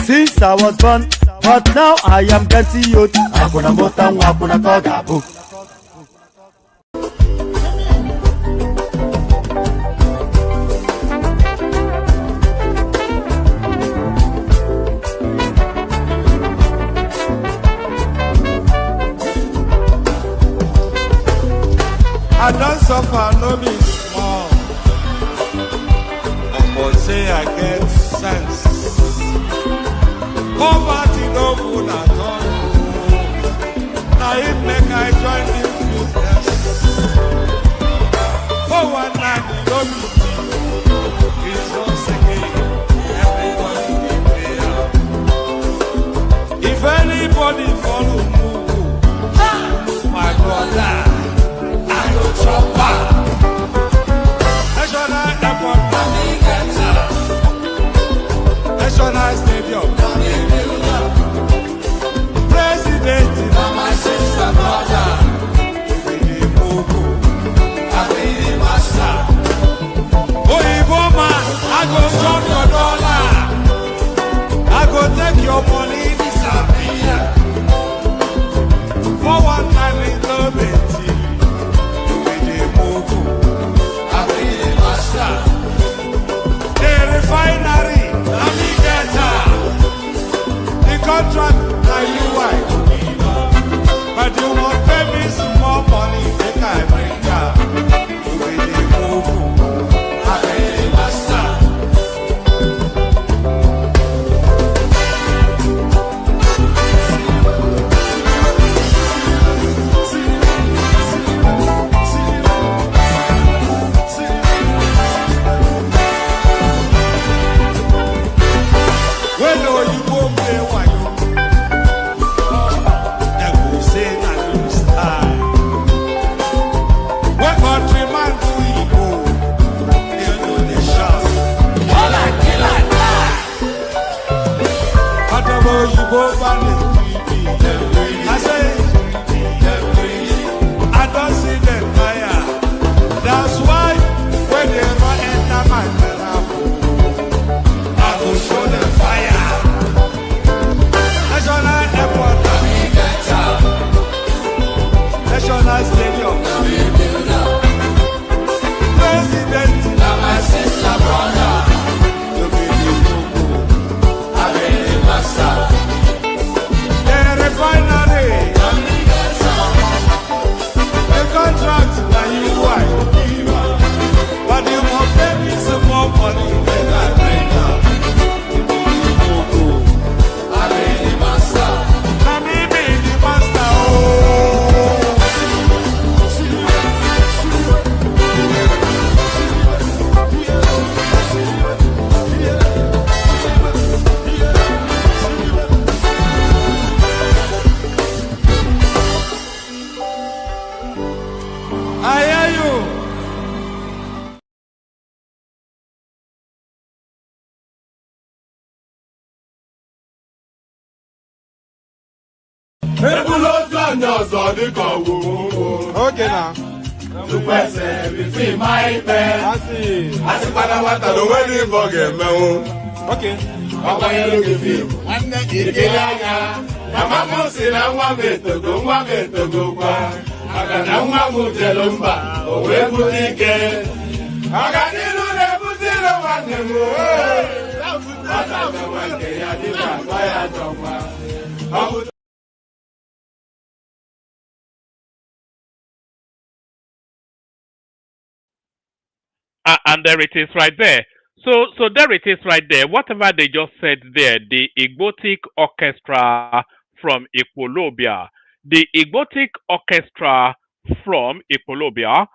Since I was born, but now I am getting youth. Hakuna motangu, hakuna togabu. I don't suffer, no be small. But say I get sense. Poverty no good at all. Now it make I join this business. For one night, no be it's not singing. Everybody be there. If anybody follow Mugu, my brother, I go chopper. National airport, National stadium. President, my sister, brother, I be the master. Oh, man, I go chop your dollar. I go take your money, disappear. For one time in the Betty, I be the master. The refinery, the contract, now you wife. But you won't pay me some more money, they can't bring ya. You be the move, I be the master. over the TV. I say, I don't see the fire. That's why when they run enter my telephone, I will show them fire. National airport, National stadium, president, now my sister brother, to be the Tinubu, I be the master. The refinery, the contract, now you white. But you won't pay me some more money than I bring up. I be the master. Let me be the master. Oh. I hear you. Ebulu otu anya ọzọ dịka ọgwụ Okay now. tupu ese bifi ma ikpe asịkwana nwata na onwere ife ọ ga-emenwu Okay. ọgbanyere oge fim nwanne kirikiri anya mama m si na nwa m etogo kwa maka na nwa m jelu mba o wee bute ike ọganiru na-ebute ire nwanne m ọ na-amewe nke ya dịka agba ya jọkwa ọ bụ And there it is right there. So there it is right there. Whatever they just said there, the Igbotic Orchestra from Equolobia. The Igbotic Orchestra from Equolobia.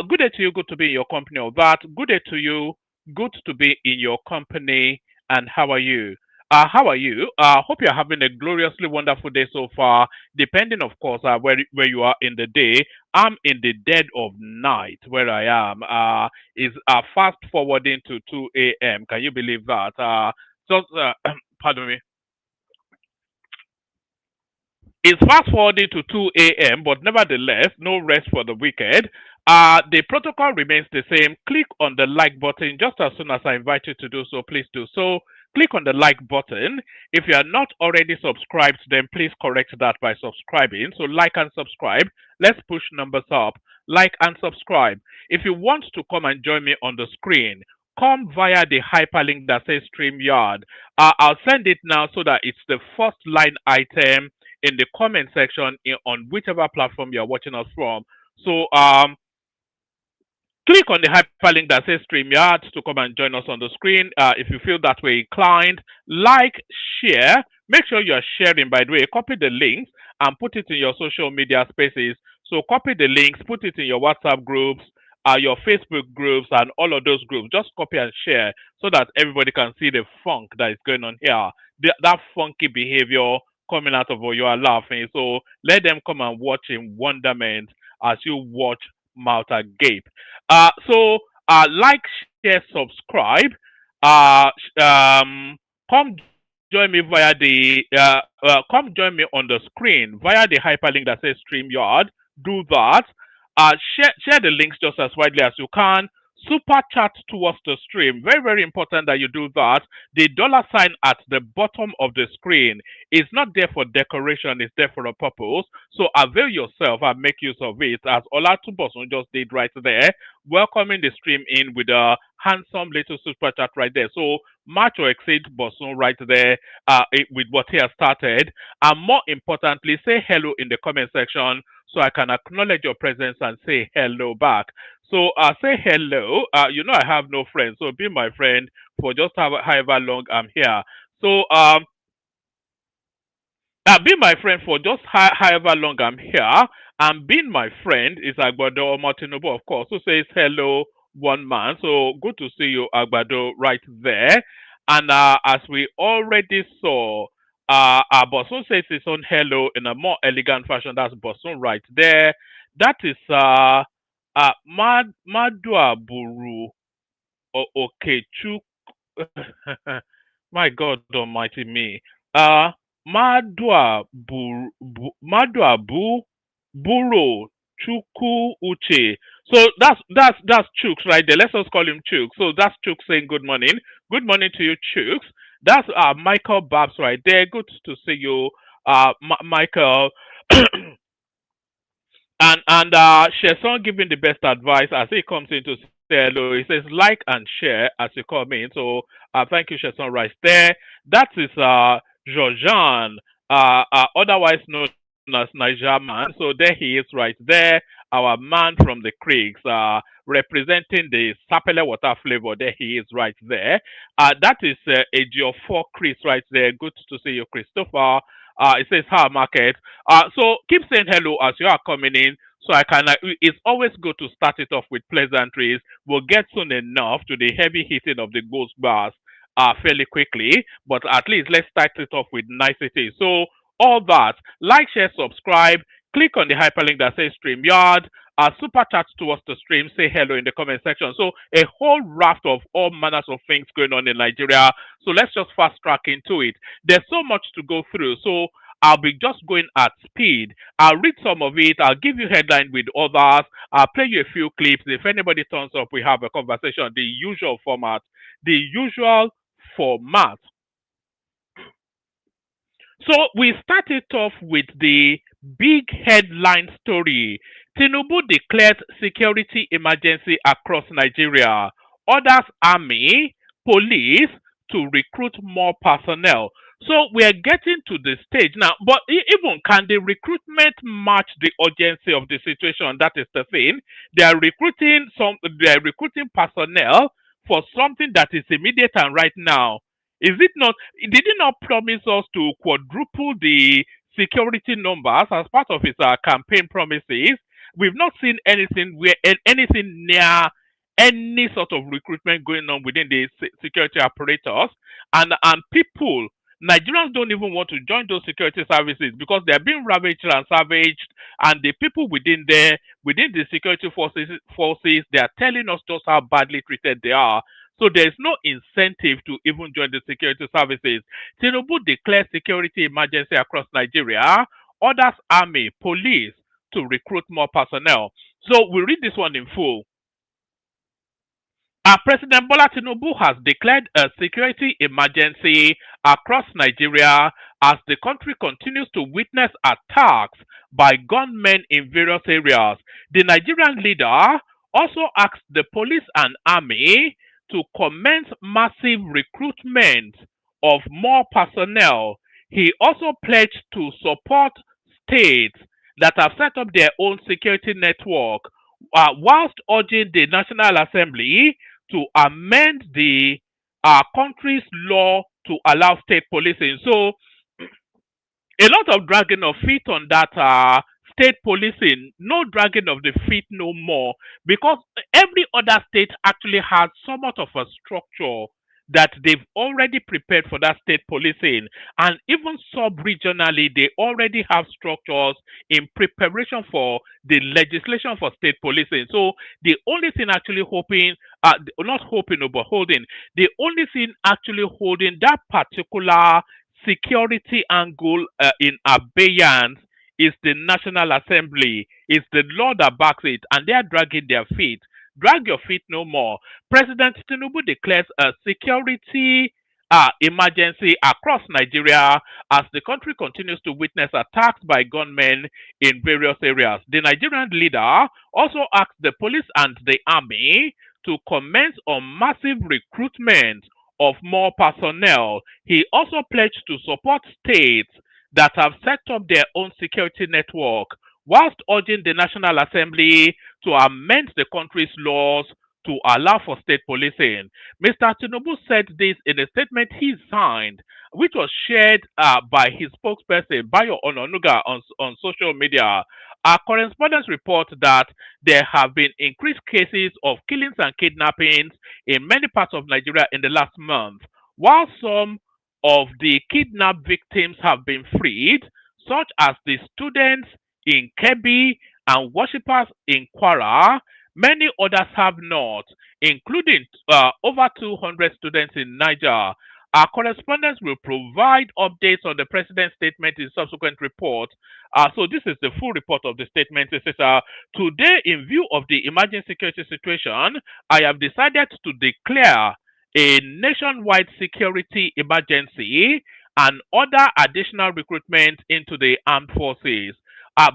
Good day to you, good to be in your company of that. Good day to you, good to be in your company. And how are you? How are you? Hope you're having a gloriously wonderful day so far. Depending, of course, where you are in the day. I'm in the dead of night where I am. Is fast forwarding to 2 a.m. Can you believe that? Just pardon me. It's fast forwarding to 2 a.m., but nevertheless, no rest for the wicked. The protocol remains the same. Click on the like button just as soon as I invite you to do so. Please do so. Click on the like button. If you are not already subscribed, then please correct that by subscribing. So like and subscribe. Let's push numbers up. Like and subscribe. If you want to come and join me on the screen, come via the hyperlink that says StreamYard. I'll send it now so that it's the first line item in the comment section on whichever platform you're watching us from. So click on the hyperlink that says StreamYard to come and join us on the screen. If you feel that way inclined, like, share. Make sure you're sharing, by the way. Copy the links and put it in your social media spaces. So copy the links, put it in your WhatsApp groups, your Facebook groups, and all of those groups. Just copy and share so that everybody can see the funk that is going on here. That funky behavior coming out of you are laughing. So let them come and watch in wonderment as you watch mouth agape. Like, share, subscribe. Come join me via the come join me on the screen via the hyperlink that says StreamYard. Do that. Share the links just as widely as you can. Super chat towards the stream. Very, very important that you do that. The dollar sign at the bottom of the screen is not there for decoration, it's there for a purpose. So avail yourself and make use of it, as Olatubosun just did right there, welcoming the stream in with a handsome little super chat right there. So match or exceed Bosun right there with what he has started. And more importantly, say hello in the comment section so I can acknowledge your presence and say hello back. So say hello. I have no friends, so be my friend for just however long I'm here. So be my friend for just however long I'm here. And being my friend is Agbado Tinubu, of course, who says hello, one man. So good to see you, Agbado, right there. And as we already saw, Bosun says his own hello in a more elegant fashion. That's Bosun right there. That is Madua Buru Okechu. My God Almighty me. Maduabu Buro Chuku Uche. So that's Chooks right there. Let's just call him Chooks. So that's Chooks saying good morning. Good morning to you, Chooks. That's Michael Babs right there. Good to see you, Michael. And Sheson giving the best advice as he comes in to say hello. He says like and share as you come in. So thank you, Sheson, right there. That is Georgian, otherwise known as Niger Man. So there he is right there, our man from the creeks, representing the sapele water flavor. There he is right there. That is Ejiofor Chris right there. Good to see you, Christopher. It says how market. So keep saying hello as you are coming in. So I can. It's always good to start it off with pleasantries. We'll get soon enough to the heavy hitting of the ghost bars fairly quickly. But at least let's start it off with niceties. So all that, like, share, subscribe. Click on the hyperlink that says StreamYard. Super chat to us to stream. Say hello in the comment section. So a whole raft of all manners of things going on in Nigeria. So let's just fast track into it. There's so much to go through. So I'll be just going at speed. I'll read some of it. I'll give you headline with others. I'll play you a few clips. If anybody turns up, we have a conversation. The usual format. The usual format. So we started off with the big headline story. Tinubu declares security emergency across Nigeria. Orders army, police to recruit more personnel. So we are getting to the stage now. But even can the recruitment match the urgency of the situation? That is the thing. They are recruiting some. They are recruiting personnel for something that is immediate and right now. Is it not? Did he not promise us to quadruple the security numbers as part of his campaign promises? We've not seen anything where anything near any sort of recruitment going on within the security apparatus, and people. Nigerians don't even want to join those security services because they're being ravaged and savaged, and the people within there, within the security forces, they are telling us just how badly treated they are. So there's no incentive to even join the security services. Tinubu declares security emergency across Nigeria, orders army, police to recruit more personnel. So we read this one in full. President Bola Tinubu has declared a security emergency across Nigeria as the country continues to witness attacks by gunmen in various areas. The Nigerian leader also asked the police and army to commence massive recruitment of more personnel. He also pledged to support states that have set up their own security network, whilst urging the National Assembly to amend the country's law to allow state policing. So a lot of dragging of feet on that state policing, no dragging of the feet no more, because every other state actually has somewhat of a structure that they've already prepared for that state policing, and even sub-regionally they already have structures in preparation for the legislation for state policing. So the only thing actually hoping, not hoping, but holding, the only thing actually holding that particular security angle in abeyance is the National Assembly, is the law that backs it, and they are dragging their feet. Drag your feet no more. President Tinubu declares a security emergency across Nigeria as the country continues to witness attacks by gunmen in various areas. The Nigerian leader also asked the police and the army to commence on massive recruitment of more personnel. He also pledged to support states that have set up their own security network, whilst urging the National Assembly to amend the country's laws to allow for state policing. Mr. Tinubu said this in a statement he signed, which was shared by his spokesperson, Bayo Ononuga, on social media. Our correspondents report that there have been increased cases of killings and kidnappings in many parts of Nigeria in the last month. While some of the kidnapped victims have been freed, such as the students in Kebbi and worshippers in Kwara, many others have not, including over 200 students in Niger. Our correspondents will provide updates on the president's statement in subsequent reports. So this is the full report of the statement. It says, today, in view of the emerging security situation, I have decided to declare a nationwide security emergency and order additional recruitment into the armed forces.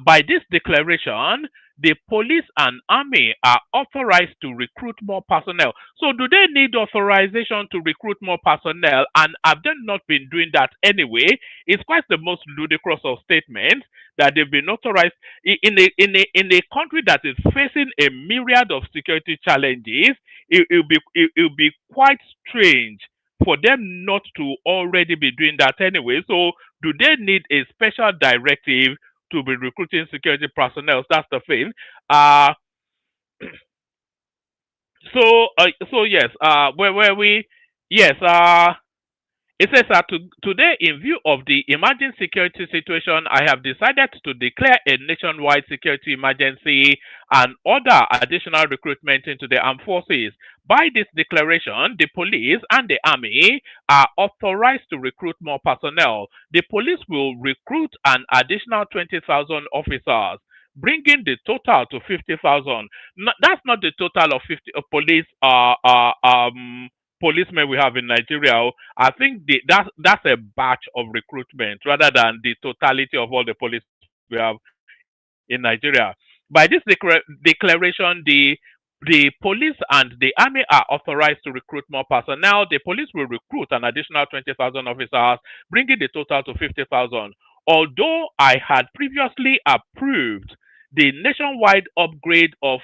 By this declaration, the police and army are authorized to recruit more personnel. So, do they need authorization to recruit more personnel? And have they not been doing that anyway? It's quite the most ludicrous of statements that they've been authorized in a country that is facing a myriad of security challenges. It'll be quite strange for them not to already be doing that anyway. So, do they need a special directive to be recruiting security personnel? That's the thing. Uh, so yes. Where we yes. It says that today, in view of the emerging security situation, I have decided to declare a nationwide security emergency and order additional recruitment into the armed forces. By this declaration, the police and the army are authorized to recruit more personnel. The police will recruit an additional 20,000 officers, bringing the total to 50,000. That's not the total of 50 policemen we have in Nigeria. I think that's a batch of recruitment rather than the totality of all the police we have in Nigeria. By this declaration, the police and the army are authorized to recruit more personnel. The police will recruit an additional 20,000 officers, bringing the total to 50,000. Although I had previously approved the nationwide upgrade of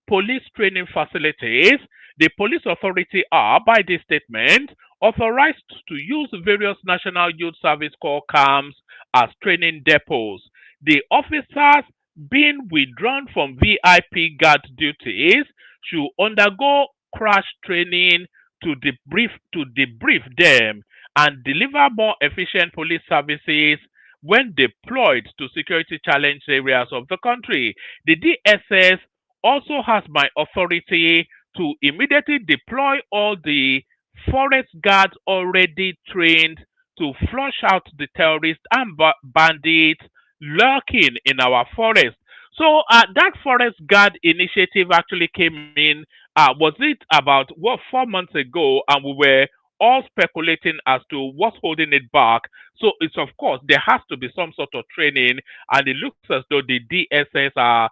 police training facilities, the police authority are, by this statement, authorized to use various National Youth Service Corps camps as training depots. The officers being withdrawn from VIP guard duties should undergo crash training to debrief them and deliver more efficient police services when deployed to security challenged areas of the country. The DSS also has my authority to immediately deploy all the forest guards already trained to flush out the terrorists and bandits lurking in our forest. So that forest guard initiative actually came in. Was it about 4 months ago? And we were all speculating as to what's holding it back. So it's of course there has to be some sort of training, and it looks as though the DSS are.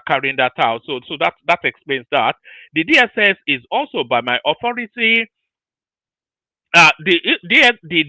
Carrying that out. So that explains that. The DSS is also by my authority. The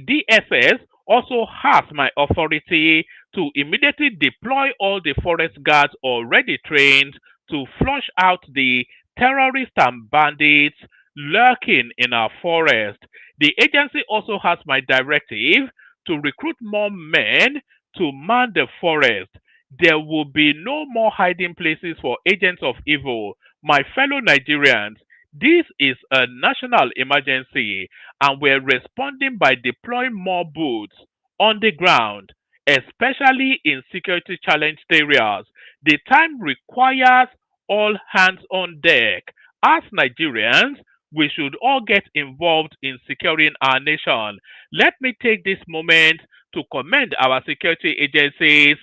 DSS also has my authority to immediately deploy all the forest guards already trained to flush out the terrorists and bandits lurking in our forest. The agency also has my directive to recruit more men to man the forest. There will be no more hiding places for agents of evil. My fellow Nigerians, this is a national emergency, and we're responding by deploying more boots on the ground, especially in security challenged areas. The time requires all hands on deck. As Nigerians, we should all get involved in securing our nation. Let me take this moment to commend our security agencies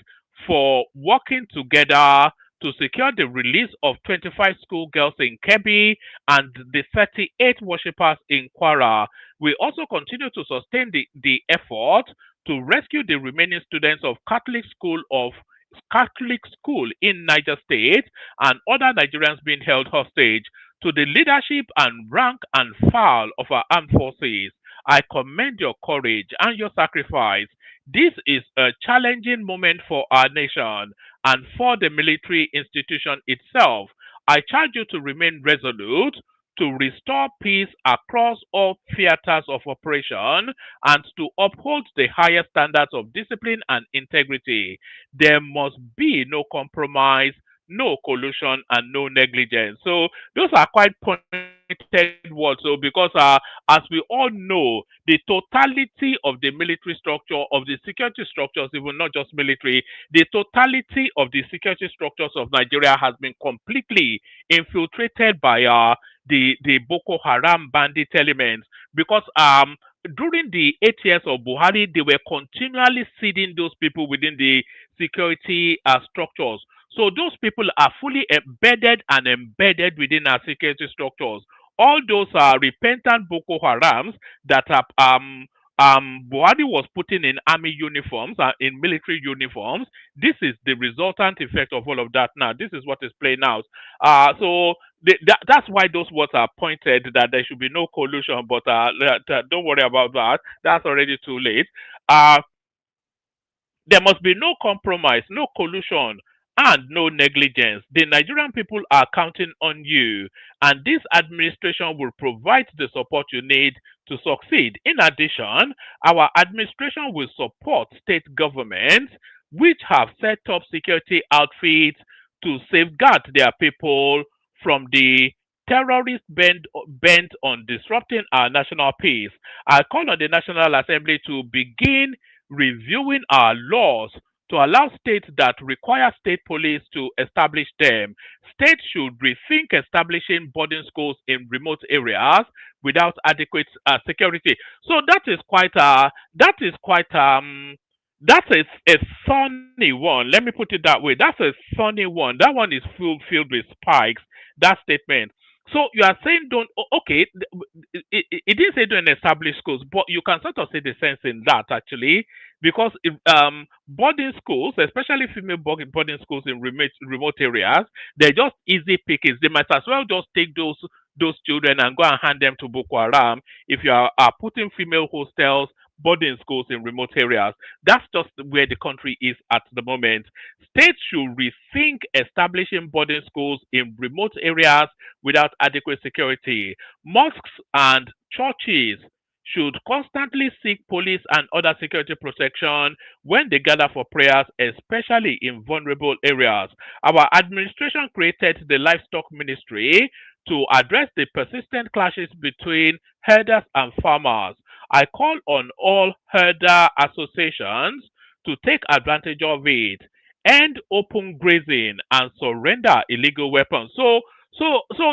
for working together to secure the release of 25 schoolgirls in Kebbi and the 38 worshippers in Kwara. We also continue to sustain the effort to rescue the remaining students of Catholic school in Niger State and other Nigerians being held hostage. To the leadership and rank and file of our armed forces, I commend your courage and your sacrifice. This is a challenging moment for our nation and for the military institution itself. I charge you to remain resolute, to restore peace across all theaters of operation, and to uphold the highest standards of discipline and integrity. There must be no compromise, no collusion, and no negligence. So those are quite pointed words. So because as we all know, the totality of the military structure, of the security structures, even not just military, the totality of the security structures of Nigeria has been completely infiltrated by the Boko Haram bandit elements. because during the 8 years of Buhari, they were continually seeding those people within the security structures. So those people are fully embedded within our security structures. All those repentant Boko Harams that are Buhari was putting in army uniforms and in military uniforms. This is the resultant effect of all of that. Now, this is what is playing out. So that's why those words are pointed that there should be no collusion. But don't worry about that. That's already too late. Uh, there must be no compromise, no collusion, and no negligence. The Nigerian people are counting on you, and this administration will provide the support you need to succeed. In addition, our administration will support state governments which have set up security outfits to safeguard their people from the terrorist bent on disrupting our national peace. I call on the National Assembly to begin reviewing our laws to allow states that require state police to establish them. States should rethink establishing boarding schools in remote areas without adequate security. So that's a funny one. Let me put it that way. That's a funny one. That one is filled with spikes. That statement. So you are saying don't okay? It didn't say don't establish schools, but you can sort of see the sense in that actually, because if, boarding schools, especially female boarding schools in remote areas, they're just easy pickings. They might as well just take those children and go and hand them to Boko Haram if you are putting female hostels, boarding schools in remote areas. That's just where the country is at the moment. States should rethink establishing boarding schools in remote areas without adequate security. Mosques and churches should constantly seek police and other security protection when they gather for prayers, especially in vulnerable areas. Our administration created the livestock ministry to address the persistent clashes between herders and farmers. I call on all herder associations to take advantage of it, end open grazing, and surrender illegal weapons. So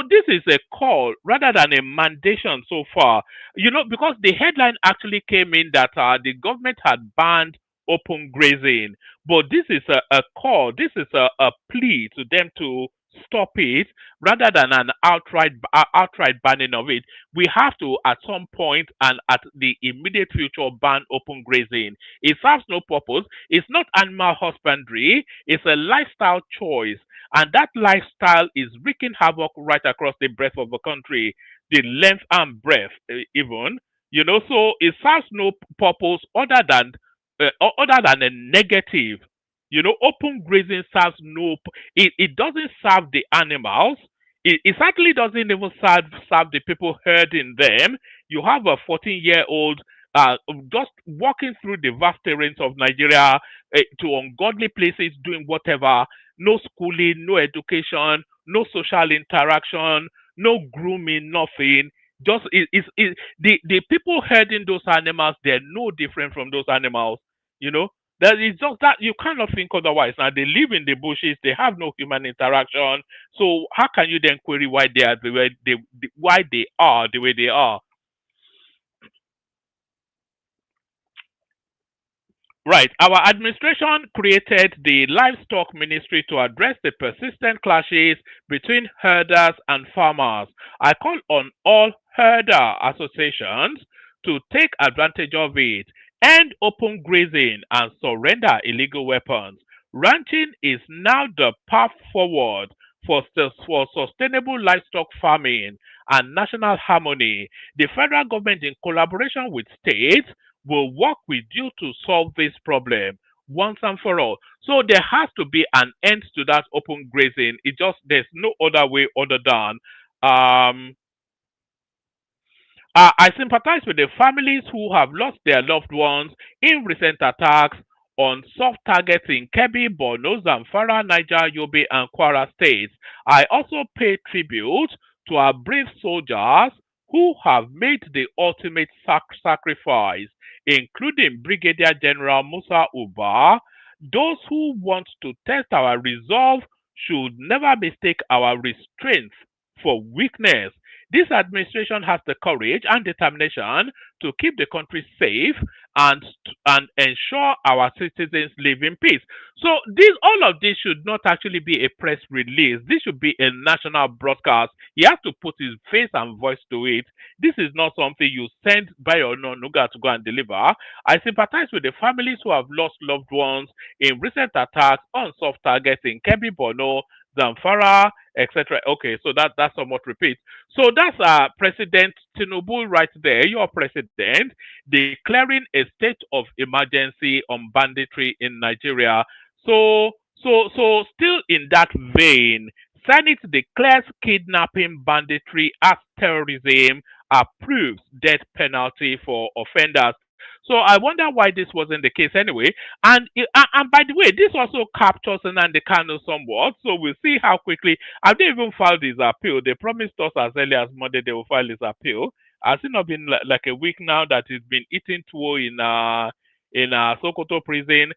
this is a call rather than a mandation so far. Because the headline actually came in that the government had banned open grazing, but this is a call. This is a plea to them to stop it rather than an outright banning of it. We have to at some point and at the immediate future ban open grazing. It serves no purpose. It's not animal husbandry. It's a lifestyle choice, and that lifestyle is wreaking havoc right across the breadth of the country, the length and breadth, even. So it serves no purpose other than a negative. Open grazing serves no. It doesn't serve the animals. It certainly doesn't even serve the people herding them. You have a 14-year-old just walking through the vast terrains of Nigeria to ungodly places, doing whatever. No schooling, no education, no social interaction, no grooming, nothing. Just the people herding those animals, they're no different from those animals. You know, that is just that you cannot think otherwise. Now they live in the bushes, they have no human interaction. So how can you then query why they are the way why they are the way they are? Right. Our administration created the livestock ministry to address the persistent clashes between herders and farmers. I call on all herder associations to take advantage of it, end open grazing, and surrender illegal weapons. Ranching is now the path forward for sustainable livestock farming and national harmony. The federal government, in collaboration with states, will work with you to solve this problem once and for all. So there has to be an end to that open grazing. There's no other way other than um I sympathize with the families who have lost their loved ones in recent attacks on soft targets in Kebbi, Borno, Zamfara, Niger, Yobe, and Kwara states. I also pay tribute to our brave soldiers who have made the ultimate sacrifice, including Brigadier General Musa Uba. Those who want to test our resolve should never mistake our restraint for weakness. This administration has the courage and determination to keep the country safe and ensure our citizens live in peace. So all of this should not actually be a press release. This should be a national broadcast. He has to put his face and voice to it. This is not something you send by your Nuga to go and deliver. I sympathize with the families who have lost loved ones in recent attacks on soft targets in Kebbi, Borno, Zamfara, etc. Okay, so that somewhat repeats. So that's President Tinubu right there, your president, declaring a state of emergency on banditry in Nigeria. So still in that vein, Senate declares kidnapping banditry as terrorism, approves death penalty for offenders. So I wonder why this wasn't the case anyway. And by the way, this also captures Nnamdi Kanu somewhat. So we'll see how quickly. Have they even filed his appeal? They promised us as early as Monday they will file his appeal. Has it not been like a week now that he's been eating tuwo in Sokoto prison?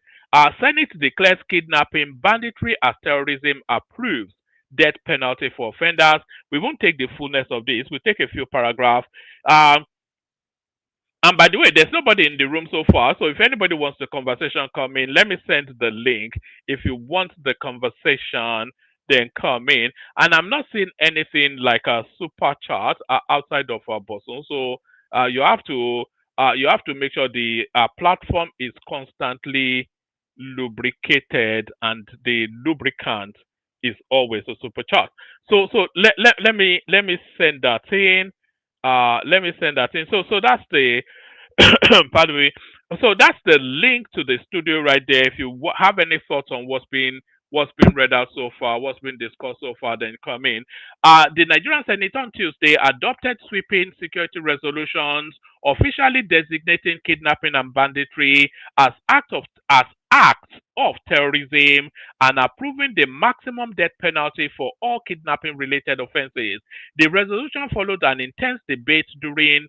Senate declares kidnapping banditry as terrorism, approves death penalty for offenders. We won't take the fullness of this. We'll take a few paragraphs. Um, and by the way, there's nobody in the room so far. So if anybody wants the conversation come in, let me send the link. If you want the conversation, then come in. And I'm not seeing anything like a super chat outside of our boson. So you have to make sure the platform is constantly lubricated, and the lubricant is always a super chat. So let me send that in. Let me send that in. So that's the pardon me. So that's the link to the studio right there. If you have any thoughts on what's been read out so far, what's been discussed so far, then come in. The Nigerian Senate on Tuesday adopted sweeping security resolutions officially designating kidnapping and banditry as acts of terrorism and approving the maximum death penalty for all kidnapping related offenses. The resolution followed an intense debate during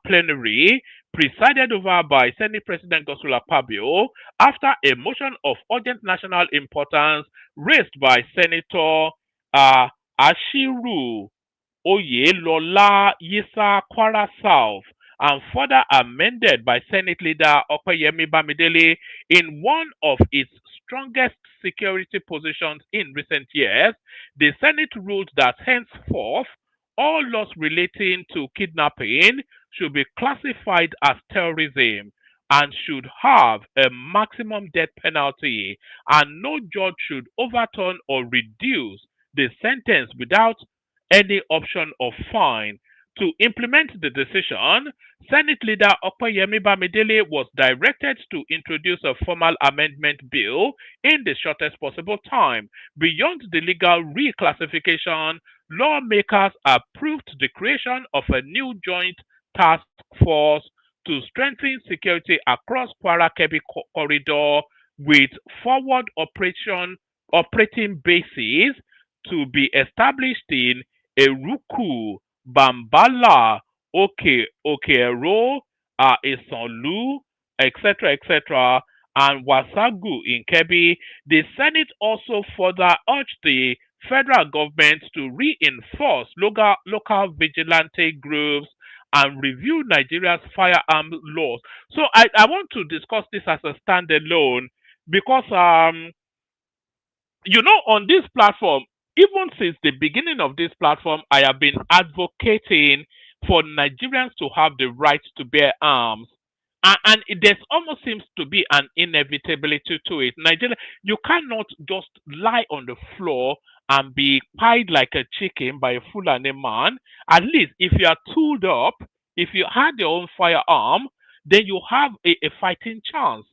plenary presided over by Senate President Godswill Akpabio after a motion of urgent national importance raised by Senator uh, Ashiru Oyelola Yisa Kwara South and further amended by Senate Leader Opeyemi Bamidele in one of its strongest security positions in recent years. The Senate ruled that henceforth all laws relating to kidnapping should be classified as terrorism and should have a maximum death penalty, and no judge should overturn or reduce the sentence without any option of fine. To implement the decision, Senate Leader Opeyemi Bamidele was directed to introduce a formal amendment bill in the shortest possible time. Beyond the legal reclassification, lawmakers approved the creation of a new joint task force to strengthen security across Kwara Kebbi corridor with forward operating bases to be established in Eruku, Bambala, Okero, Isanlu, etc., and Wasagu in Kebbi. The Senate also further urged the federal government to reinforce local vigilante groups and review Nigeria's firearm laws. So I want to discuss this as a standalone because on this platform, even since the beginning of this platform, I have been advocating for Nigerians to have the right to bear arms. And there almost seems to be an inevitability to it. Nigeria, you cannot just lie on the floor and be pied like a chicken by a Fulani man. At least if you are tooled up, if you had your own firearm, then you have a fighting chance.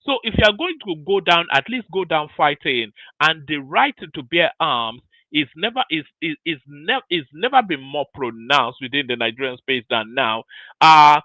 So if you are going to go down, at least go down fighting. And the right to bear arms is never been more pronounced within the Nigerian space than now. Uh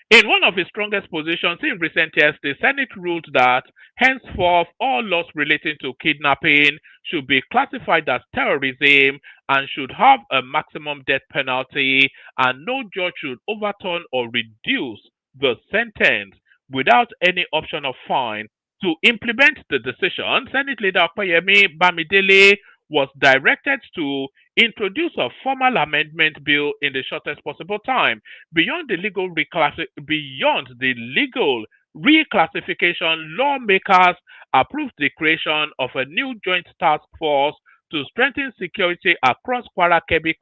In one of his strongest positions in recent years, the Senate ruled that henceforth all laws relating to kidnapping should be classified as terrorism and should have a maximum death penalty, and no judge should overturn or reduce the sentence without any option of fine. To implement the decision, Senate Leader Opeyemi Bamidele was directed to introduce a formal amendment bill in the shortest possible time. Beyond the legal reclassification, lawmakers approved the creation of a new joint task force to strengthen security across Kwara Kebbi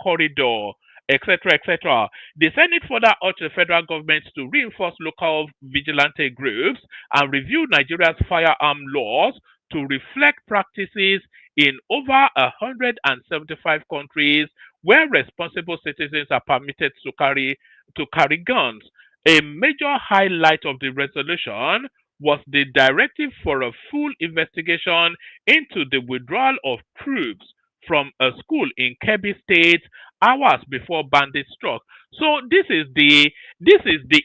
corridor, etc., etc. The Senate further urged the federal government to reinforce local vigilante groups and review Nigeria's firearm laws to reflect practices in over 175 countries where responsible citizens are permitted to carry guns. A major highlight of the resolution was the directive for a full investigation into the withdrawal of troops from a school in Kebbi State hours before bandits struck. So this is the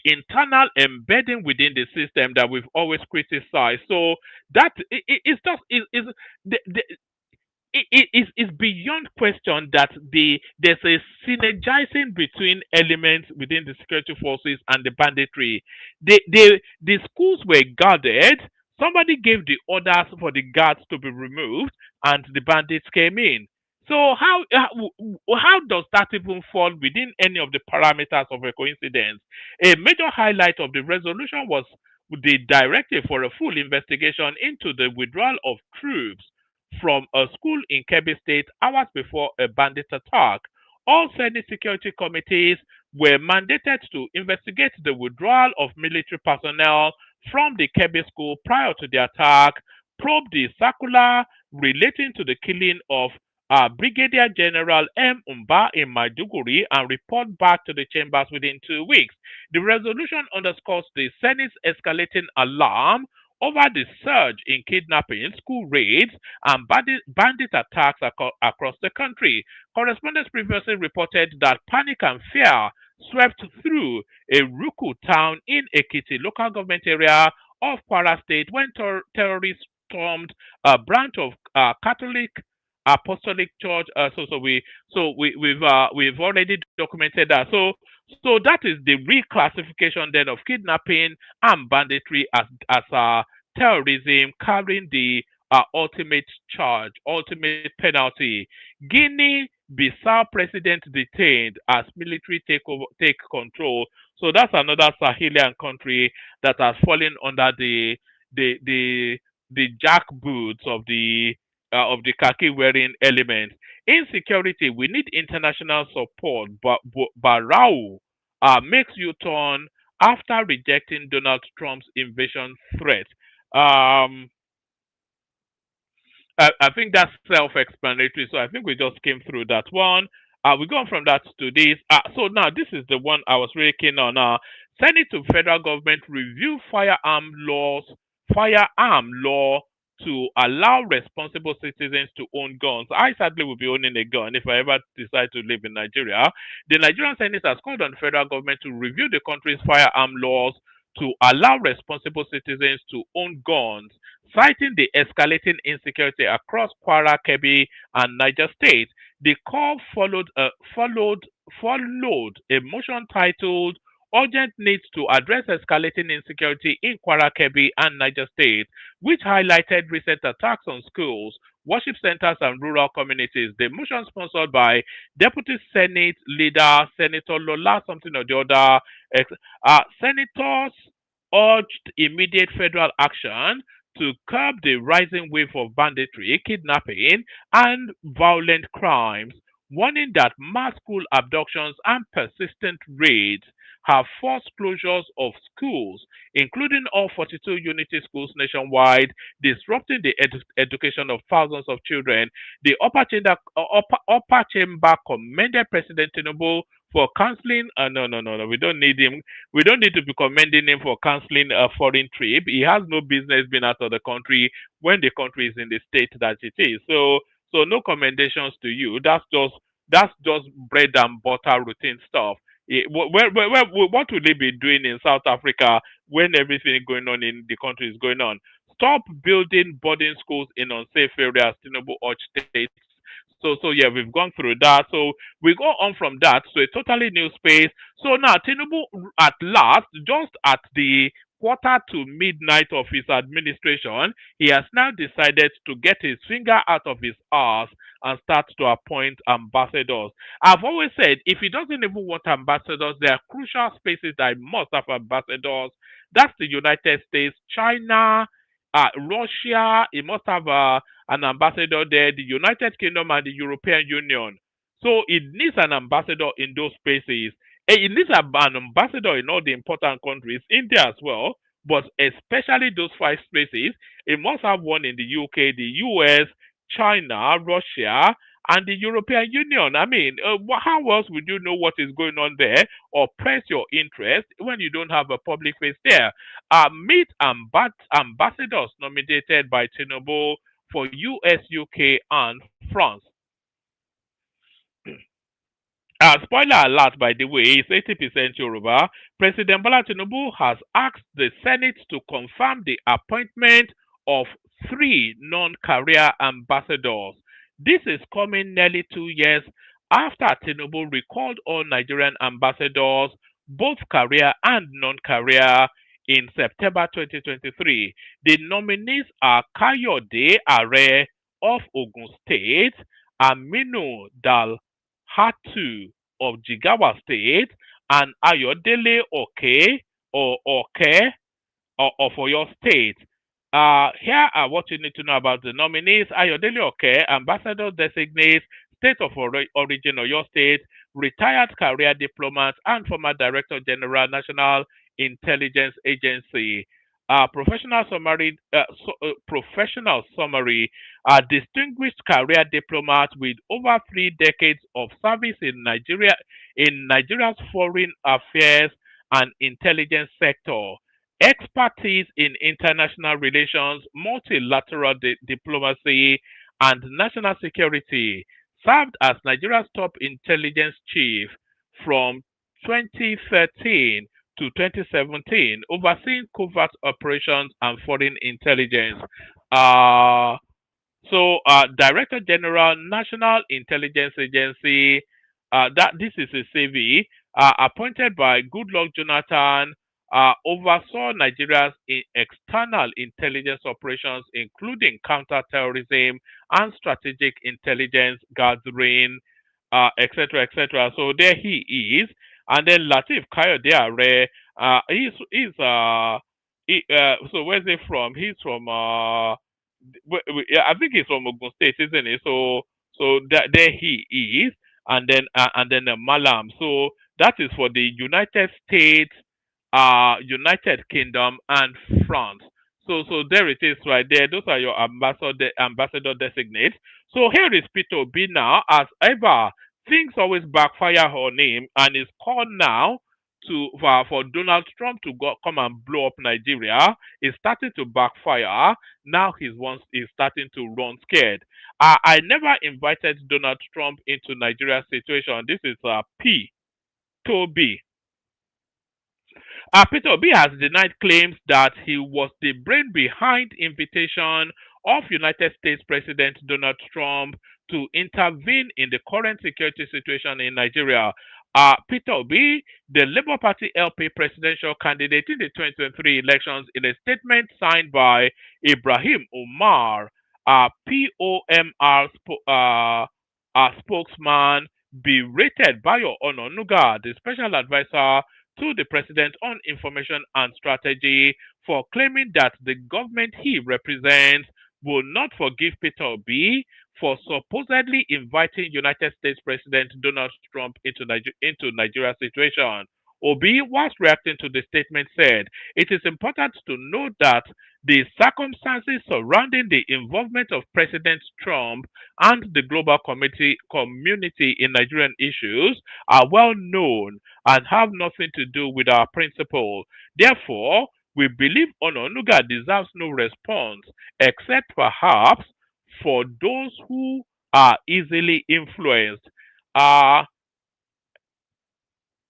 internal embedding within the system that we've always criticized. So that it's just the, it is beyond question that there's a synergizing between elements within the security forces and the banditry. The schools were guarded. Somebody gave the orders for the guards to be removed, and the bandits came in. So how does that even fall within any of the parameters of a coincidence? A major highlight of the resolution was the directive for a full investigation into the withdrawal of troops from a school in Kebbi State hours before a bandit attack. All Senate security committees were mandated to investigate the withdrawal of military personnel from the Kebbi school prior to the attack, probe the circular relating to the killing of Brigadier General M. Umba in Maiduguri and report back to the chambers within 2 weeks. The resolution underscores the Senate's escalating alarm over the surge in kidnapping, school raids, and bandit attacks across the country. Correspondents previously reported that panic and fear swept through a Ruku town in Ekiti local government area of Kwara State when terrorists stormed a branch of Catholic Apostolic Church. We've already documented that. So that is the reclassification then of kidnapping and banditry as terrorism carrying the ultimate charge, ultimate penalty. Guinea Bissau president detained as military take control. So that's another Sahelian country that has fallen under the the the jackboots of the khaki wearing elements. Insecurity, we need international support, but Barrow makes U turn after rejecting Donald Trump's invasion threat. Um, I think that's self-explanatory. So I think we just came through that one. We go on from that to this. So now this is the one I was really keen on. Senate to federal government review firearm law to allow responsible citizens to own guns. I sadly will be owning a gun if I ever decide to live in Nigeria. The Nigerian Senate has called on the federal government to review the country's firearm laws to allow responsible citizens to own guns, citing the escalating insecurity across Kwara, Kebbi, and Niger State. The call followed a motion titled "Urgent Needs to Address Escalating Insecurity in Kwara, Kebbi, and Niger State," which highlighted recent attacks on schools, worship centers, and rural communities. The motion, sponsored by Deputy Senate Leader Senator Lola something or the other, senators urged immediate federal action to curb the rising wave of banditry, kidnapping, and violent crimes, warning that mass school abductions and persistent raids have forced closures of schools, including all 42 unity schools nationwide, disrupting the education of thousands of children. The upper chamber commended President Tinubu for canceling. No, no, no, no. We don't need him. We don't need to be commending him for canceling a foreign trip. He has no business being out of the country when the country is in the state that it is. So no commendations to you. That's just bread and butter routine stuff. What will they be doing in South Africa when everything going on in the country is going on? Stop building boarding schools in unsafe areas, Tinubu urged states. So yeah, we've gone through that. So we go on from that to a totally new space. So now Tinubu at last, just at the quarter to midnight of his administration, he has now decided to get his finger out of his ass and start to appoint ambassadors. I've always said if he doesn't even want ambassadors, there are crucial spaces that he must have ambassadors. That's the United States, China, Russia. He must have an ambassador there, the United Kingdom and the European Union. So it needs an ambassador in those spaces. It needs an ambassador in all the important countries, India as well, but especially those five spaces. It must have one in the UK, the US, China, Russia, and the European Union. I mean, how else would you know what is going on there or press your interest when you don't have a public face there? Meet ambassadors nominated by Tinubu for US, UK, and France. Spoiler alert, by the way, is 80% Yoruba. President Bola Tinubu has asked the Senate to confirm the appointment of three non-career ambassadors. This is coming nearly 2 years after Tinubu recalled all Nigerian ambassadors, both career and non-career, in September 2023. The nominees are Kayode Are of Ogun State, Aminu Dal Hatu of Jigawa State, and Ayodele Oke or Oke of Oyo State. Here are what you need to know about the nominees. Ayodele Oke, Ambassador Designate, State of Origin Oyo State, retired career diplomat and former Director General, National Intelligence Agency. Professional summary. A distinguished career diplomat with over 3 decades of service in Nigeria's foreign affairs and intelligence sector. Expertise in international relations, multilateral diplomacy, and national security. Served as Nigeria's top intelligence chief from 2013 to 2017, overseeing covert operations and foreign intelligence. Director General, National Intelligence Agency. That this is a CV appointed by Goodluck Jonathan. Oversaw Nigeria's external intelligence operations, including counterterrorism and strategic intelligence gathering, etc., etc. So there he is. And then Latif Kayode Are, so where's he from? He's from I think he's from Ogun State, isn't he? So there he is, and then Malam. So that is for the United States, United Kingdom, and France. So there it is right there. Those are your ambassador designates. So here is Peter Obi now. As ever, things always backfire on him, and is called now for Donald Trump to come and blow up Nigeria. It's starting to backfire. Now he's starting to run scared. I never invited Donald Trump into Nigeria's situation. This is P. Toby. Peter Obi has denied claims that he was the brain behind invitation of United States President Donald Trump to intervene in the current security situation in Nigeria. Peter Obi, the Labour Party LP presidential candidate in the 2023 elections, in a statement signed by Ibrahim Umar, POMR spokesman, berated Bayo Ononuga, the special advisor to the president on information and strategy, for claiming that the government he represents will not forgive Peter Obi for supposedly inviting United States President Donald Trump into Nigeria's situation. Obi, whilst reacting to the statement, said, "It is important to note that the circumstances surrounding the involvement of President Trump and the global community in Nigerian issues are well known and have nothing to do with our principle. Therefore, we believe Ononuga deserves no response, except perhaps for those who are easily influenced."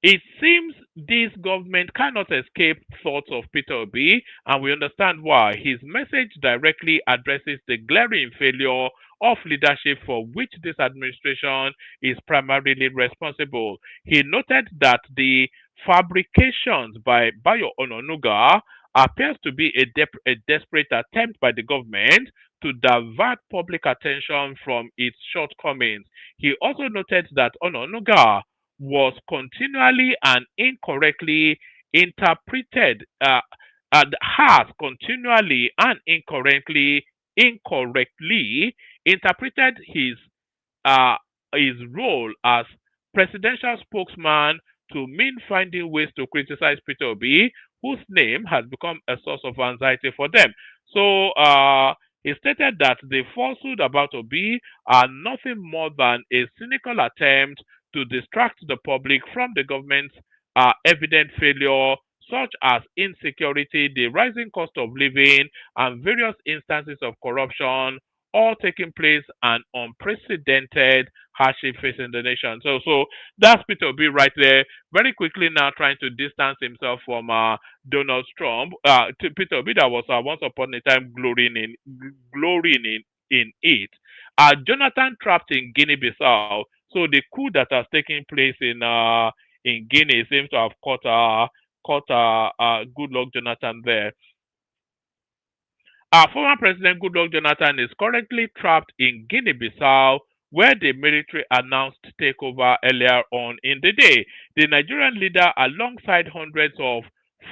It seems this government cannot escape thoughts of Peter Obi, and we understand why. His message directly addresses the glaring failure of leadership for which this administration is primarily responsible. He noted that the fabrications by Bayo Ononuga appears to be a desperate attempt by the government to divert public attention from its shortcomings. He also noted that Ononuga was continually and incorrectly interpreted, and has continually and incorrectly interpreted uh, his role as presidential spokesman to mean finding ways to criticize Peter Obi, whose name has become a source of anxiety for them. So he stated that the falsehood about Obi are nothing more than a cynical attempt to distract the public from the government's evident failure, such as insecurity, the rising cost of living, and various instances of corruption, all taking place and unprecedented hardship facing the nation. So that's Peter Obi right there. Very quickly now trying to distance himself from Donald Trump. To Peter Obi that was once upon a time glorying in it. Jonathan trapped in Guinea-Bissau. So the coup that has taken place in Guinea seems to have caught Goodluck Jonathan there. Our former President Goodluck Jonathan is currently trapped in Guinea-Bissau, where the military announced takeover earlier on in the day. The Nigerian leader, alongside hundreds of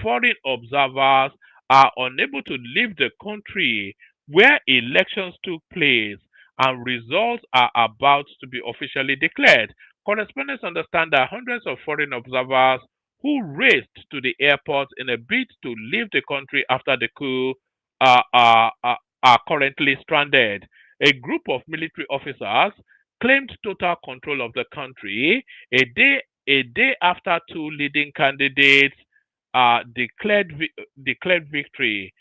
foreign observers, are unable to leave the country where elections took place and results are about to be officially declared. Correspondents understand that hundreds of foreign observers who raced to the airport in a bid to leave the country after the coup are, are, are, are currently stranded. A group of military officers claimed total control of the country a day after two leading candidates declared victory,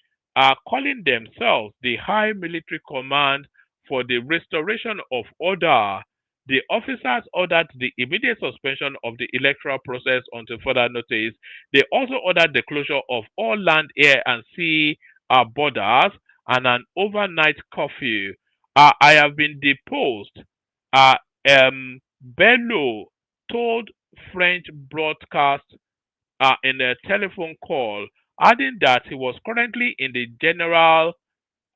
calling themselves the High Military Command for the Restoration of Order. The officers ordered the immediate suspension of the electoral process until further notice. They also ordered the closure of all land, air, and sea borders and an overnight curfew. I have been deposed. Uh, Bello told French broadcast in a telephone call, adding that he was currently in the general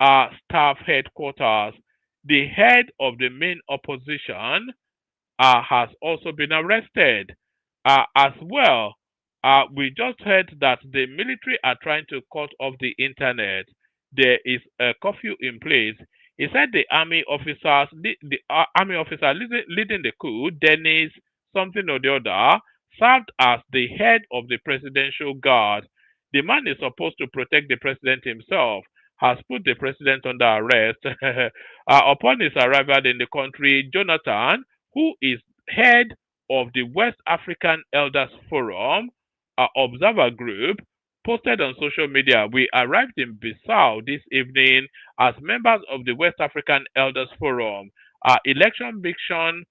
staff headquarters. The head of the main opposition has also been arrested. As well, we just heard that the military are trying to cut off the internet. There is a curfew in place. He said the army officer leading the coup, Dennis something or the other, served as the head of the presidential guard. The man is supposed to protect the president himself, has put the president under arrest. Upon his arrival in the country, Jonathan, who is head of the West African Elders Forum Observer Group, posted on social media, "We arrived in Bissau this evening as members of the West African Elders Forum. Our election mission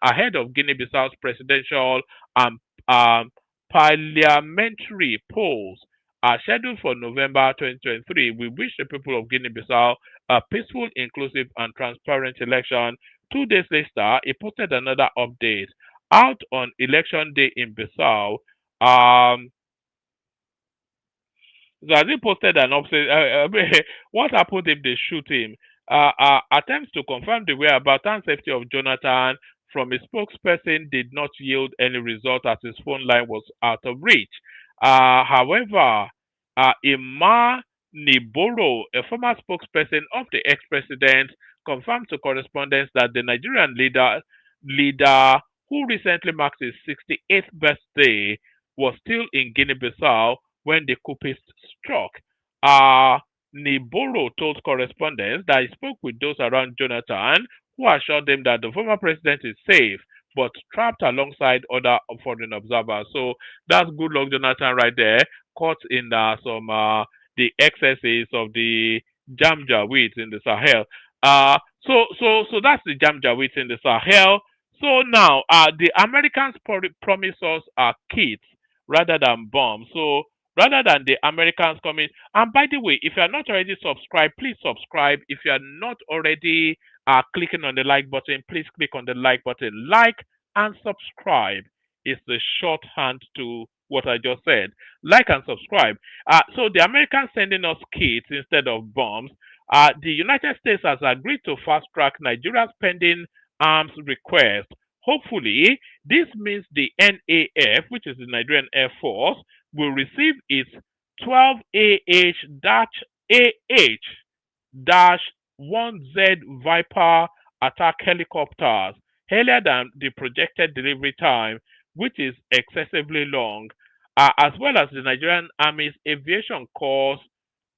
ahead of Guinea-Bissau's presidential and parliamentary polls are scheduled for November 2023. We wish the people of Guinea-Bissau a peaceful, inclusive, and transparent election." 2 days later, he posted another update. Out on election day in Bissau, so as he posted an update, what happened if they shoot him? Attempts to confirm the whereabouts and safety of Jonathan from a spokesperson did not yield any result as his phone line was out of reach. However, Imma Niboro, a former spokesperson of the ex-president, confirmed to correspondents that the Nigerian leader who recently marked his 68th birthday was still in Guinea-Bissau when the coupists struck. Niboro told correspondents that he spoke with those around Jonathan, who assured them that the former president is safe but trapped alongside other foreign observers. So that's good luck, Jonathan, right there, caught in some the excesses of the Jamjawit in the Sahel. So that's the Jamjawit in the Sahel. So now, the Americans promise us kits rather than bombs. So rather than the Americans coming. And by the way, if you are not already subscribed, please subscribe. If you are not already clicking on the like button, please click on the like button. Like and subscribe is the shorthand to what I just said. Like and subscribe. So the Americans sending us kits instead of bombs. The United States has agreed to fast track Nigeria's pending arms request. Hopefully, this means the NAF, which is the Nigerian Air Force, will receive its 12 AH-1Z Viper attack helicopters earlier than the projected delivery time, which is excessively long, as well as the Nigerian Army's aviation course.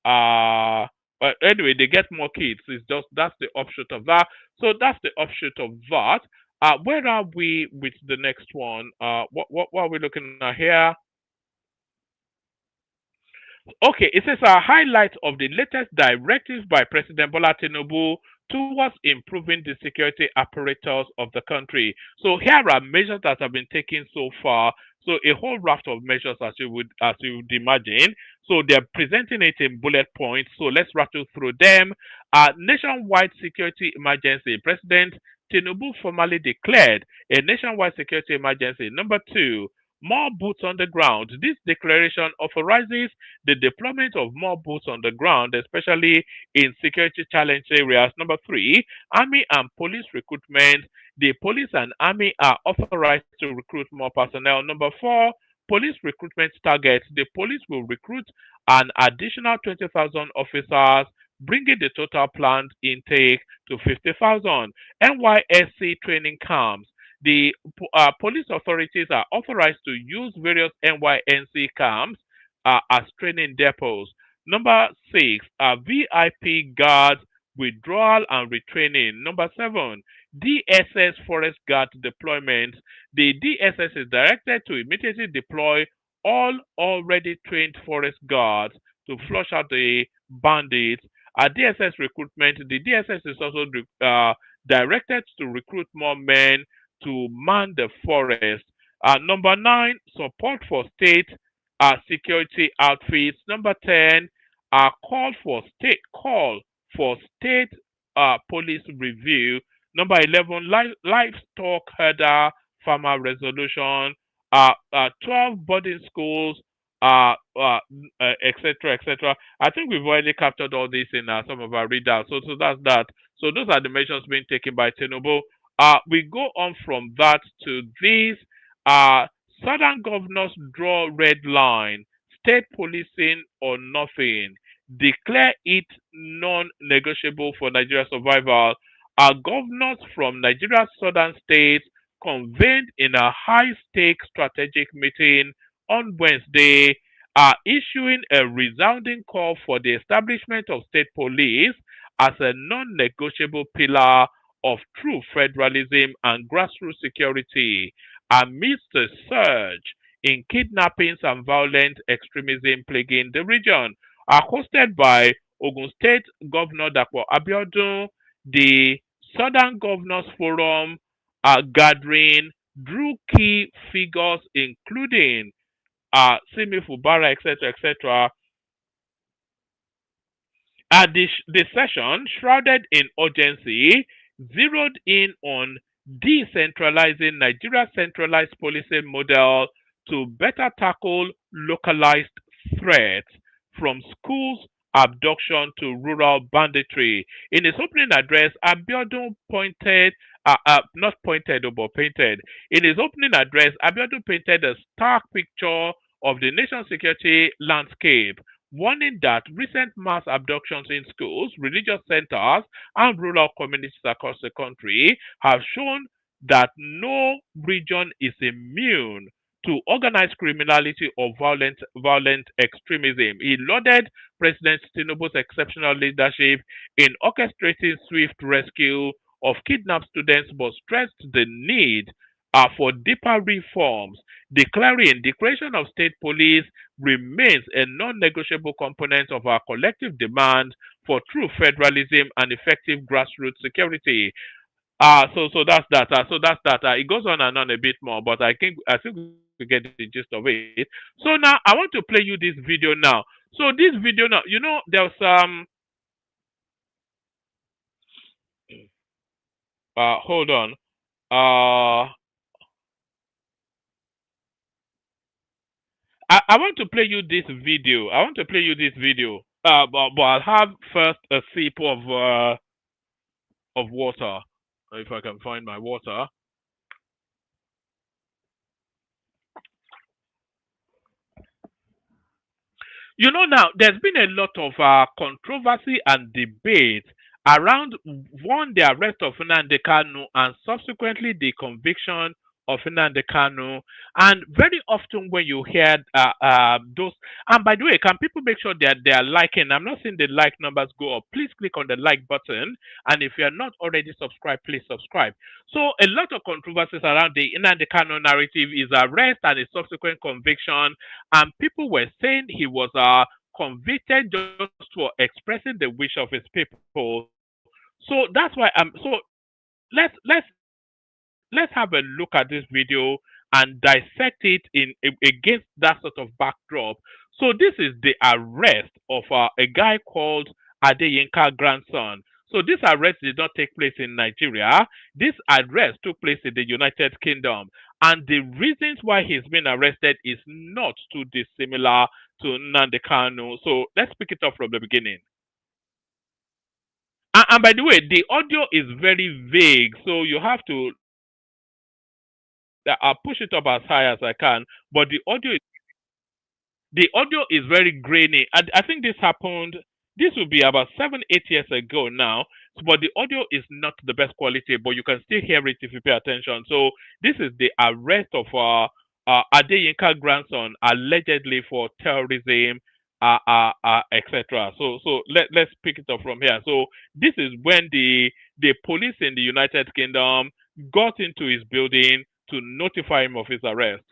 But anyway, they get more kits. It's just that's the offshoot of that. So that's the offshoot of that. Where are we with the next one? What are we looking at here? Okay, it says a highlight of the latest directives by President Bola Tinubu towards improving the security apparatus of the country. So here are measures that have been taken so far. So a whole raft of measures, as you would imagine. So they're presenting it in bullet points. So let's rattle through them. Nationwide security emergency. President Tinubu formally declared a nationwide security emergency. Number two, more boots on the ground. This declaration authorizes the deployment of more boots on the ground, especially in security challenge areas. Number three, army and police recruitment. The police and army are authorized to recruit more personnel. Number four, police recruitment targets. The police will recruit an additional 20,000 officers, bringing the total planned intake to 50,000. NYSC training camps. The police authorities are authorized to use various NYNC camps as training depots. Number six, VIP guards withdrawal and retraining. Number seven, DSS forest guard deployment. The DSS is directed to immediately deploy all already trained forest guards to flush out the bandits. DSS recruitment. The DSS is also directed to recruit more men to man the forest. Number nine, support for state security outfits. Number 10, call for state police review. Number 11, livestock herder farmer resolution. 12 boarding schools, etc., etc. I think we've already captured all this in some of our readouts. So that's that. So those are the measures being taken by Tinubu. We go on from that to this. Southern governors draw red line. State policing or nothing. Declare it non-negotiable for Nigeria's survival. Our governors from Nigeria's southern states convened in a high-stakes strategic meeting on Wednesday, issuing a resounding call for the establishment of state police as a non-negotiable pillar of true federalism and grassroots security amidst a surge in kidnappings and violent extremism plaguing the region. Hosted by Ogun State Governor Dapo Abiodun, the Southern Governors Forum gathering drew key figures including Simi Fubara, etc., etc. The session, shrouded in urgency, zeroed in on decentralizing Nigeria's centralized policing model to better tackle localized threats from schools abduction to rural banditry. In his opening address, Abiodun not pointed, but painted. In his opening address, Abiodun painted a stark picture of the nation's security landscape, warning that recent mass abductions in schools, religious centers, and rural communities across the country have shown that no region is immune to organized criminality or violent extremism. He lauded President Tinubu's exceptional leadership in orchestrating swift rescue of kidnapped students, but stressed the need for deeper reforms, declaring the creation of state police remains a non-negotiable component of our collective demand for true federalism and effective grassroots security. So that's that. So that's that. It goes on and on a bit more, but I think we get the gist of it. So now I want to play you this video now. So this video now, there's hold on. Uh I want to play you this video. I want to play you this video. But I'll have first a sip of water. If I can find my water. You know, now there's been a lot of controversy and debate around one, the arrest of Nnamdi Kanu and subsequently the conviction of Nnamdi Kanu. And very often when you hear those, and by the way, can people make sure that they are liking? I'm not seeing the like numbers go up. Please click on the like button, and if you are not already subscribed, please subscribe. So a lot of controversies around the Nnamdi Kanu narrative, is arrest and his subsequent conviction, and people were saying he was convicted just for expressing the wish of his people. So that's why let's let's have a look at this video and dissect it against that sort of backdrop. So this is the arrest of a guy called Adeyinka grandson. So this arrest did not take place in Nigeria. This arrest took place in the United Kingdom. And the reasons why he's been arrested is not too dissimilar to Nnamdi Kanu. So let's pick it up from the beginning. And by the way, the audio is very vague, so you have to I'll push it up as high as I can, but the audio is very grainy. I think this happened. This will be about 7, 8 years ago now, but the audio is not the best quality, but you can still hear it if you pay attention. So this is the arrest of Adeyinka grandson allegedly for terrorism, etc. So let's pick it up from here. So this is when the police in the United Kingdom got into his building to notify him of his arrest.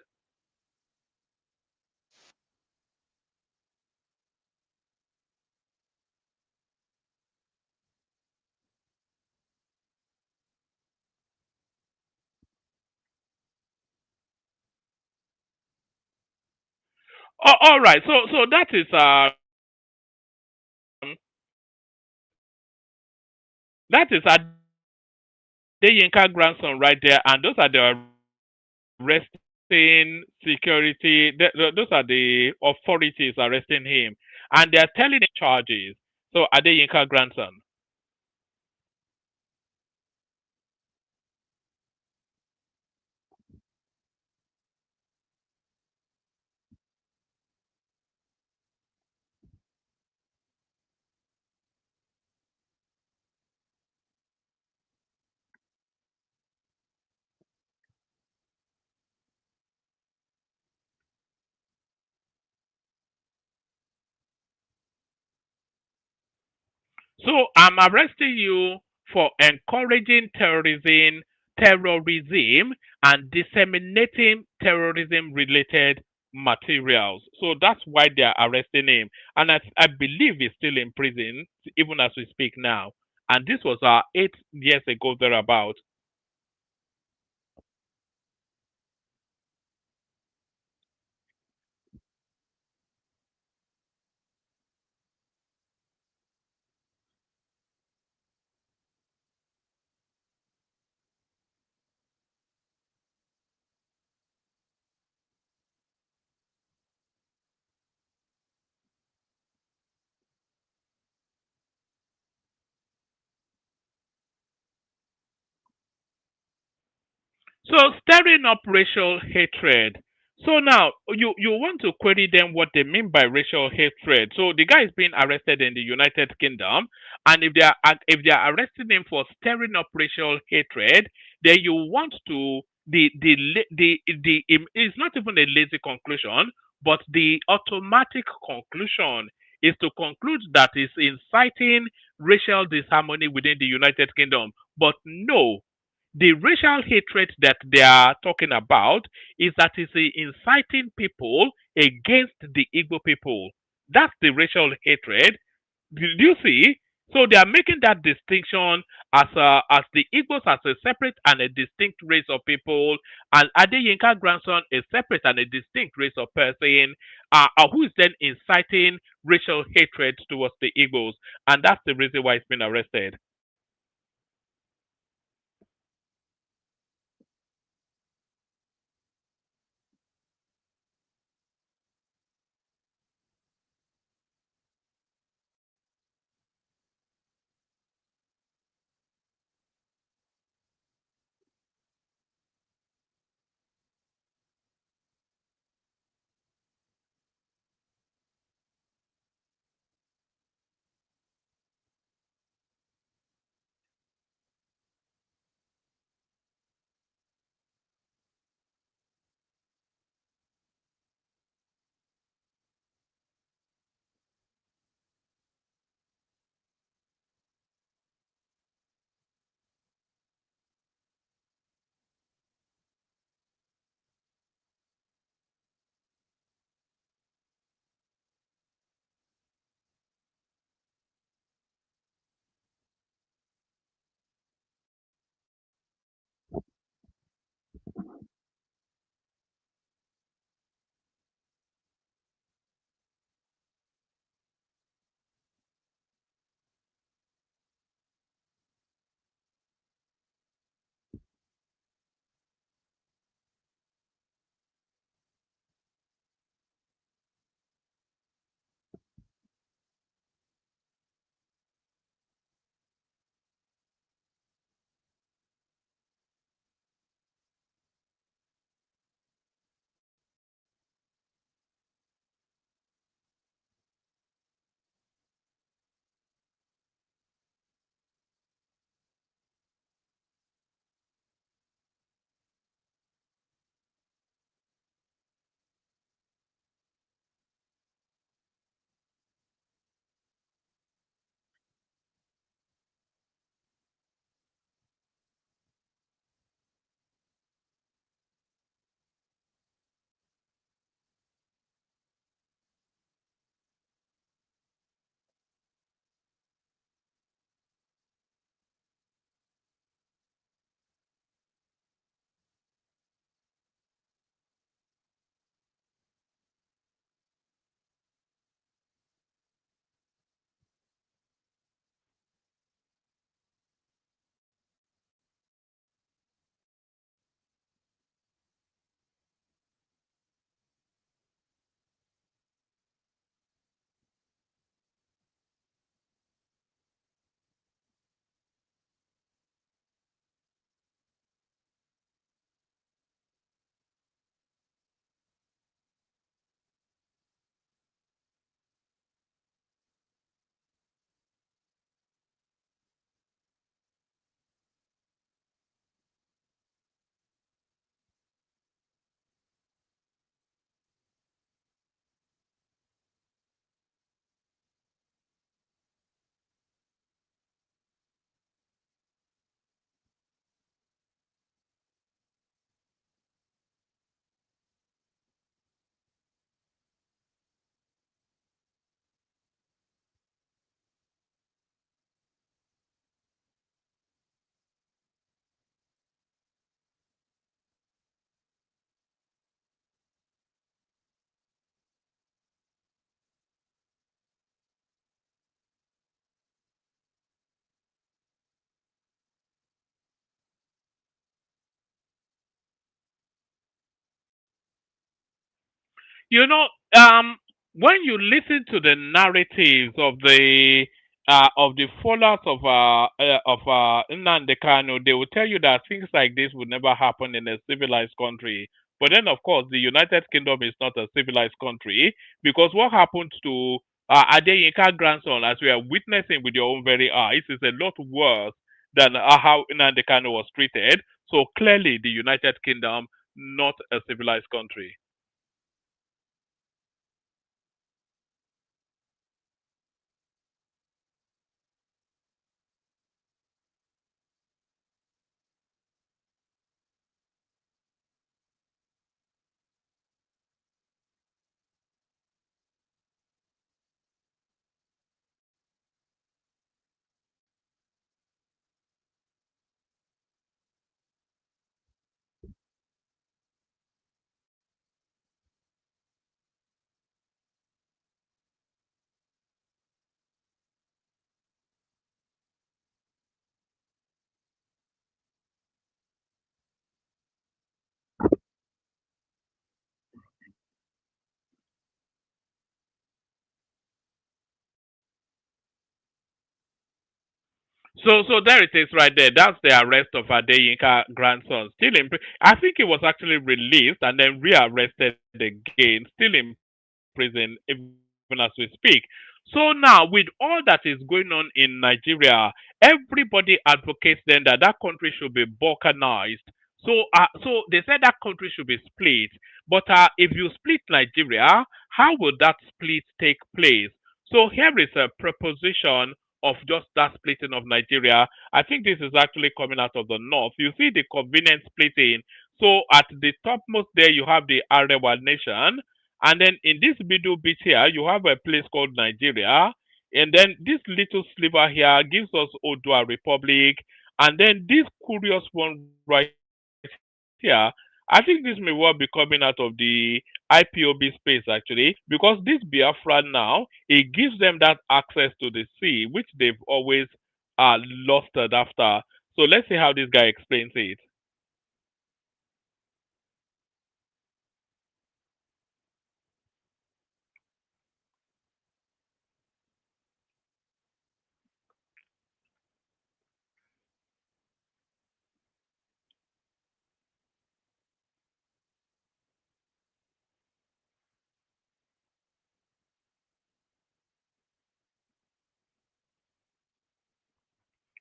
Oh, all right. So that is Adeyinka grandson right there, and those are the arresting security. Those are the authorities arresting him, and they are telling him charges. So Adeyinka grandson. So I'm arresting you for encouraging terrorism, and disseminating terrorism-related materials. So that's why they are arresting him, and I believe he's still in prison even as we speak now. And this was 8 years ago thereabout. So stirring up racial hatred. So now you want to query them what they mean by racial hatred. So the guy is being arrested in the United Kingdom, and if they are arresting him for stirring up racial hatred, then you want to it's not even a lazy conclusion, but the automatic conclusion is to conclude that it's inciting racial disharmony within the United Kingdom. But no, the racial hatred that they are talking about is that it's inciting people against the Igbo people. That's the racial hatred. Do you see? So they are making that distinction as the Igbos as a separate and a distinct race of people, and Adeyinka grandson a separate and a distinct race of person, who is then inciting racial hatred towards the Igbos, and that's the reason why he's been arrested. You know, when you listen to the narratives of the followers of Nnamdi Kanu, they will tell you that things like this would never happen in a civilized country. But then, of course, the United Kingdom is not a civilized country because what happened to Adeyinka grandson, as we are witnessing with your own very eyes, is a lot worse than how Nnamdi Kanu was treated. So clearly, the United Kingdom not a civilized country. So there it is right there. That's the arrest of Adeyinka grandson. Still in I think he was actually released and then rearrested again, still in prison even as we speak. So now with all that is going on in Nigeria, everybody advocates then that that country should be balkanized. So they said that country should be split. But if you split Nigeria, how will that split take place? So here is a proposition of just that splitting of Nigeria. I think this is actually coming out of the north. You see the convenient splitting. So at the topmost there, you have the Arewa nation. And then in this middle bit here, you have a place called Nigeria. And then this little sliver here gives us Odua Republic. And then this curious one right here, I think this may well be coming out of the IPOB space actually, because this Biafra now, it gives them that access to the sea, which they've always lusted after. So let's see how this guy explains it.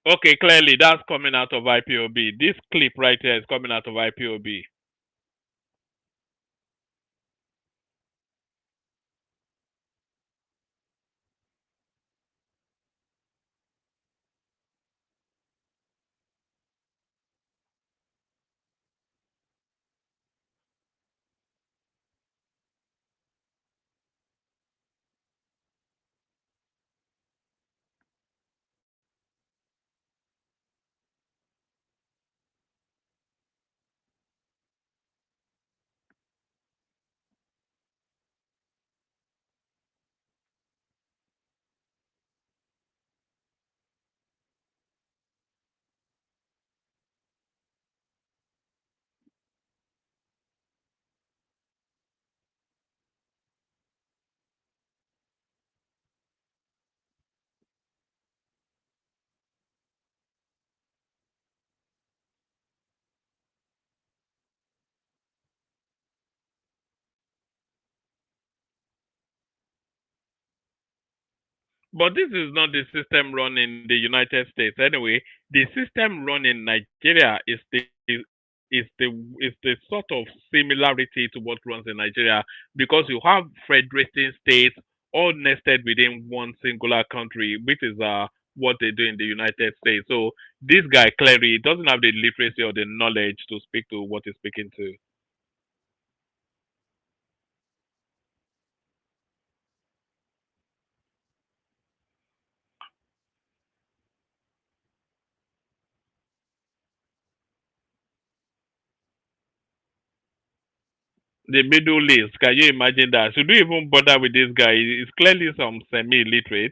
Okay, clearly that's coming out of IPOB. This clip right here is coming out of IPOB. But this is not the system run in the United States. Anyway, the system run in Nigeria is the sort of similarity to what runs in Nigeria because you have federating states all nested within one singular country, which is what they do in the United States. So this guy clearly doesn't have the literacy or the knowledge to speak to what he's speaking to. The Middle East. Can you imagine that? Should we even bother with this guy? He's clearly some semi-illiterate.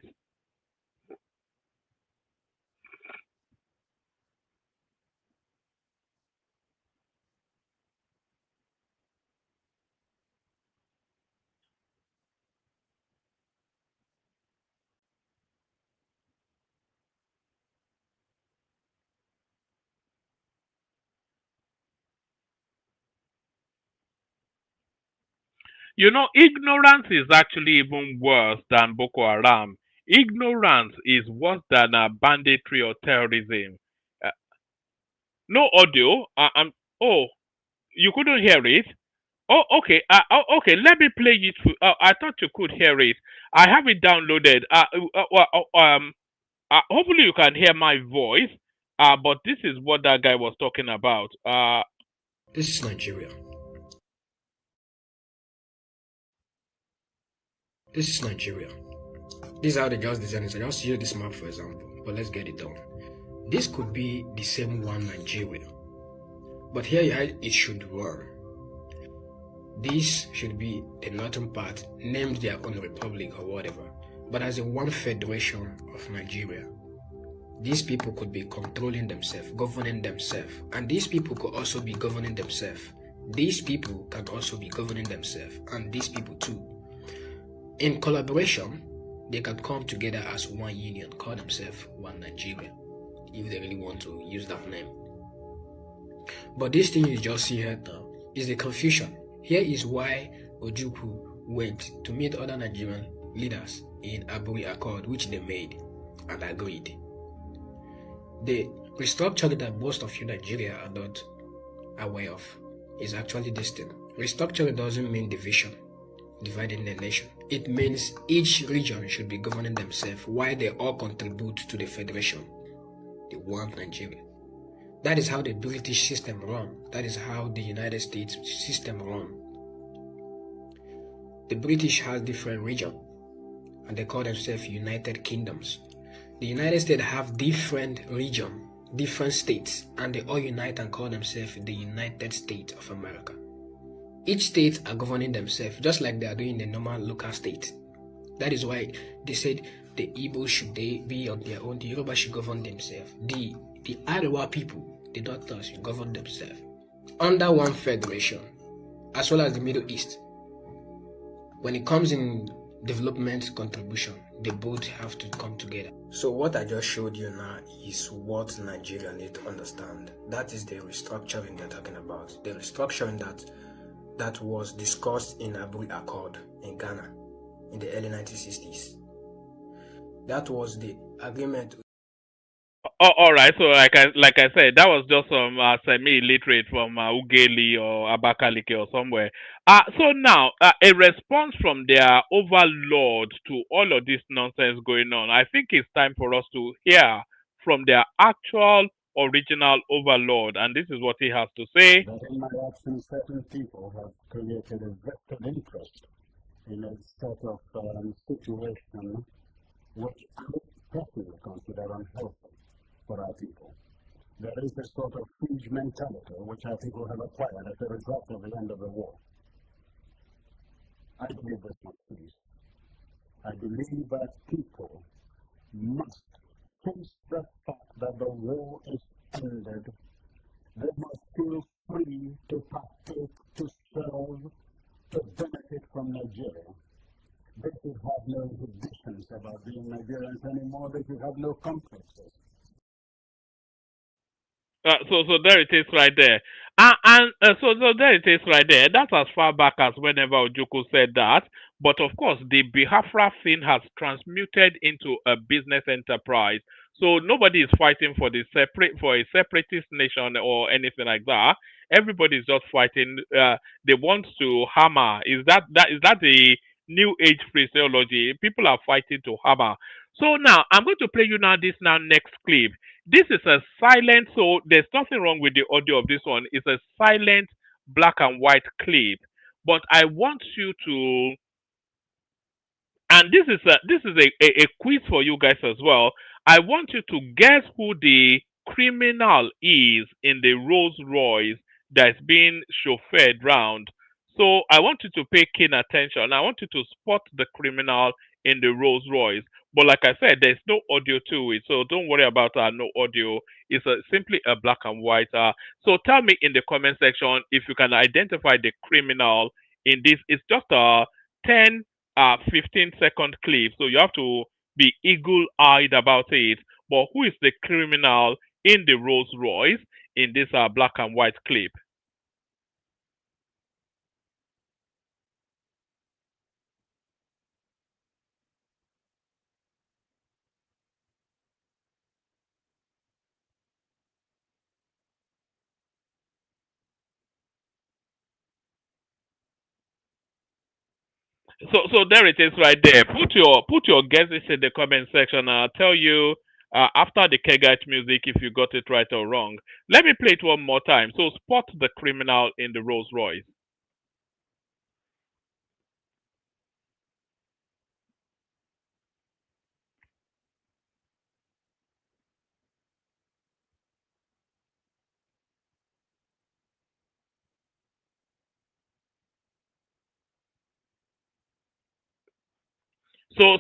You know, ignorance is actually even worse than Boko Haram. Ignorance is worse than banditry or terrorism. Uh, no audio. Oh, you couldn't hear it. Oh, okay. Okay. Let me play it. I thought you could hear it. I have it downloaded. Hopefully you can hear my voice. But this is what that guy was talking about. This is Nigeria. This is Nigeria. This is how they just design it. I just use this map for example, but let's get it done. This could be the same one Nigeria, but here how it should run. This should be the northern part, named their own republic or whatever, but as a one federation of Nigeria. These people could be controlling themselves, governing themselves, and these people could also be governing themselves. These people can also be governing themselves, and these people too. In collaboration, they can come together as one union, call themselves one Nigeria, if they really want to use that name. But this thing you just see here now is the confusion. Here is why Ojukwu went to meet other Nigerian leaders in Aburi Accord, which they made and agreed. The restructuring that most of you Nigeria are not aware of is actually this thing. Restructuring doesn't mean division, dividing the nation. It means each region should be governing themselves while they all contribute to the federation, the one Nigeria. That is how the British system run. That is how the United States system run. The British has different regions, and they call themselves United Kingdoms. The United States have different regions, different states, and they all unite and call themselves the United States of America. Each state are governing themselves, just like they are doing the normal local state. That is why they said the Igbo should they be on their own, the Yoruba should govern themselves. The Arewa people, the Northern should govern themselves under one federation, as well as the Middle East. When it comes in development contribution, they both have to come together. So what I just showed you now is what Nigeria need to understand. That is the restructuring they're talking about. The restructuring that was discussed in Aburi Accord in Ghana in the early 1960s. That was the agreement. Oh, all right. So, like I said, that was just some semi-illiterate from Ugeli or Abakaliki or somewhere. So now, a response from their overlord to all of this nonsense going on. I think it's time for us to hear from their actual original overlord, and this is what he has to say. That in my absence, certain people have created a vested interest in a sort of situation which I would personally consider unhealthy for our people. There is a sort of siege mentality which our people have acquired as a result of the end of the war. I believe this much, please. I believe that people must, since the fact that the war is ended, they must feel free to partake, to serve, to benefit from Nigeria. They should have no inhibitions about being Nigerians anymore. They should have no complexes. So there it is right there. So there it is right there. That's as far back as whenever Ojukwu said that. But of course, the Biafra thing has transmuted into a business enterprise. So nobody is fighting for a separatist nation or anything like that. Everybody is just fighting. They want to hammer. Is that the new age phraseology? People are fighting to hammer. So now I'm going to play you this next clip. This is a silent, so there's nothing wrong with the audio of this one. It's a silent black and white clip. But I want you to, and this is a quiz for you guys as well. I want you to guess who the criminal is in the Rolls Royce that's being chauffeured round. So I want you to pay keen attention. I want you to spot the criminal in the Rolls Royce. But like I said, there's no audio to it, so don't worry about no audio. It's simply a black and white. So tell me in the comment section if you can identify the criminal in this. It's just a 10, 15-second clip, so you have to be eagle-eyed about it. But who is the criminal in the Rolls Royce in this black and white clip? So there it is right there. Put your guesses in the comment section. I'll tell you after the Kegite music if you got it right or wrong. Let me play it one more time. So spot the criminal in the Rolls Royce. So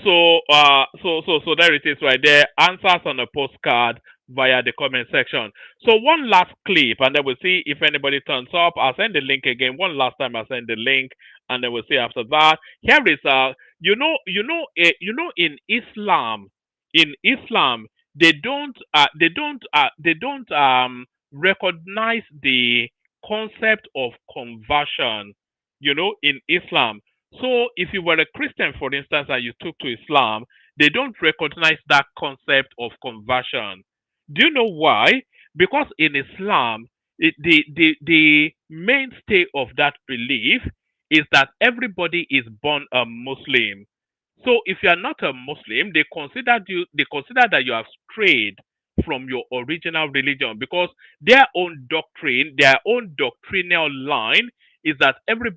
there it is right there. Answers on a postcard via the comment section. So one last clip, and then we'll see if anybody turns up. I'll send the link again. One last time, I'll send the link, and then we'll see after that. Here is in Islam, they don't recognize the concept of conversion. In Islam, so if you were a Christian, for instance, and you took to Islam, they don't recognize that concept of conversion. Do you know why? Because in Islam, the mainstay of that belief is that everybody is born a Muslim. So if you are not a Muslim, they consider that you have strayed from your original religion because their own doctrinal line is that every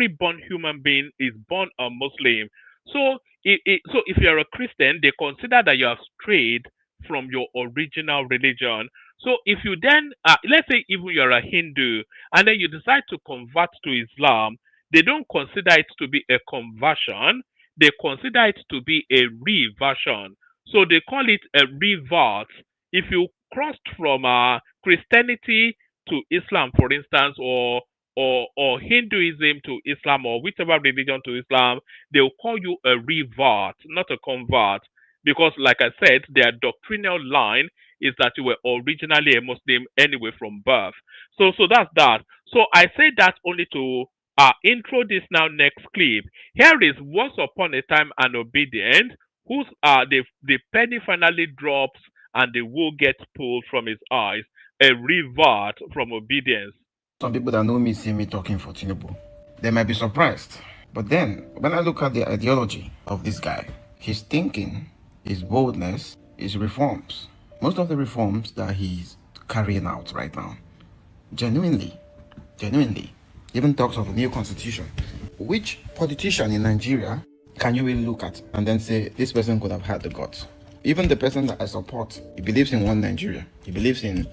born human being is born a Muslim. So if you're a Christian, they consider that you have strayed from your original religion. So if you then, let's say even you're a Hindu and then you decide to convert to Islam, they don't consider it to be a conversion, they consider it to be a reversion. So they call it a revert. If you crossed from Christianity to Islam, for instance, or Hinduism to Islam, or whichever religion to Islam, they'll call you a revert, not a convert. Because, like I said, their doctrinal line is that you were originally a Muslim anyway from birth. So that's that. So I say that only to intro this now next clip. Here is once upon a time an obedient whose the penny finally drops and the wool gets pulled from his eyes. A revert from obedience. Some people that know me see me talking for Tinubu. They might be surprised. But then, when I look at the ideology of this guy, his thinking, his boldness, his reforms, most of the reforms that he's carrying out right now, genuinely, even talks of a new constitution. Which politician in Nigeria can you really look at and then say, this person could have had the guts? Even the person that I support, he believes in one Nigeria. He believes in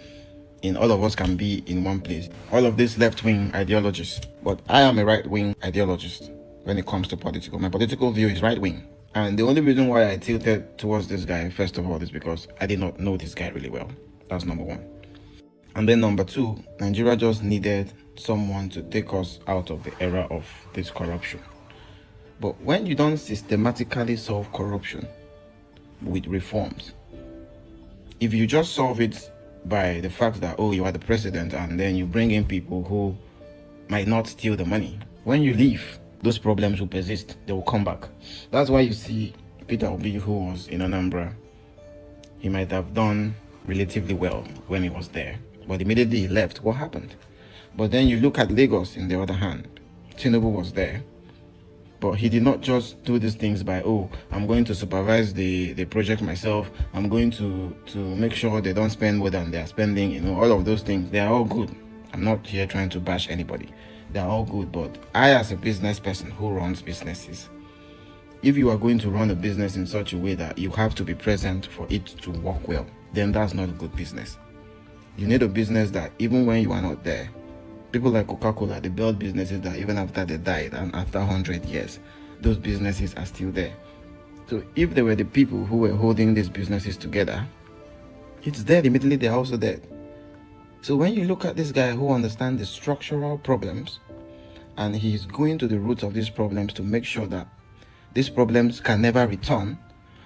all of us can be in one place. All of these left-wing ideologies. But I am a right-wing ideologist when it comes to political. My political view is right-wing. And the only reason why I tilted towards this guy, first of all, is because I did not know this guy really well. That's number one. And then number two, Nigeria just needed someone to take us out of the era of this corruption. But when you don't systematically solve corruption with reforms, if you just solve it by the fact that, oh, you are the president, and then you bring in people who might not steal the money, when you leave, those problems will persist. They will come back. That's why you see Peter Obi, who was in Anambra, he might have done relatively well when he was there, but immediately he left. What happened? But then you look at Lagos, in the other hand, Tinubu was there, but he did not just do these things by, oh, I'm going to supervise the project myself, I'm going to make sure they don't spend more than they are spending, all of those things. They are all good. I'm not here trying to bash anybody. They are all good. But I, as a business person who runs businesses, if you are going to run a business in such a way that you have to be present for it to work well, then that's not a good business. You need a business that even when you are not there, people like Coca-Cola, they build businesses that even after they died and after 100 years, those businesses are still there. So if they were the people who were holding these businesses together, it's dead, immediately they're also dead. So when you look at this guy who understands the structural problems, and he's going to the roots of these problems to make sure that these problems can never return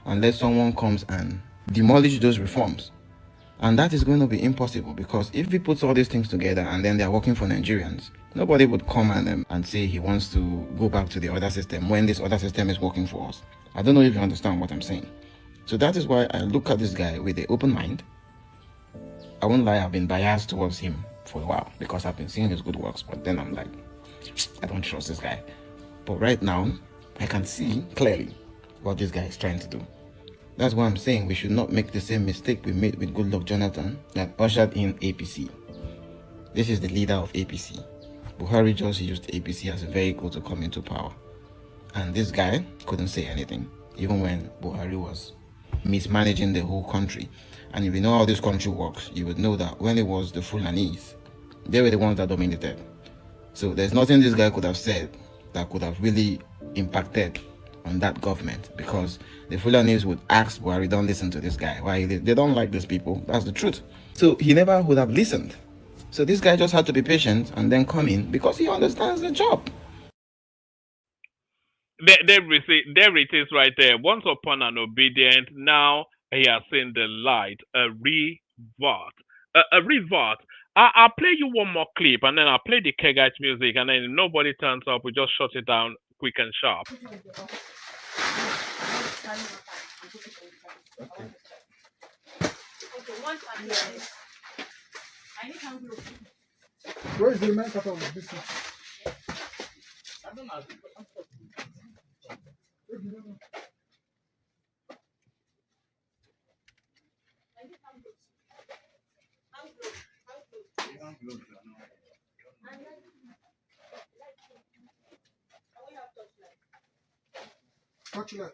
unless someone comes and demolish those reforms. And that is going to be impossible, because if he puts all these things together and then they are working for Nigerians, nobody would come and say he wants to go back to the other system when this other system is working for us. I don't know if you understand what I'm saying. So that is why I look at this guy with an open mind. I won't lie, I've been biased towards him for a while because I've been seeing his good works, but then I'm like, I don't trust this guy. But right now, I can see clearly what this guy is trying to do. That's why I'm saying we should not make the same mistake we made with Goodluck Jonathan that ushered in APC. This is the leader of APC. Buhari just used APC as a vehicle to come into power. And this guy couldn't say anything, even when Buhari was mismanaging the whole country. And if you know how this country works, you would know that when it was the Fulanis, they were the ones that dominated. So there's nothing this guy could have said that could have really impacted on that government, because the Fulanis would ask Buhari, don't listen to this guy. Why? They don't like these people. That's the truth. So he never would have listened. So this guy just had to be patient and then come in because he understands the job. There it is right there. Once upon an obedient, now he has seen the light. A revert. A revert. I'll play you one more clip and then I'll play the Kegite music, and then if nobody turns up, we just shut it down quick and sharp. Where is the main cup of this one? Torchlight.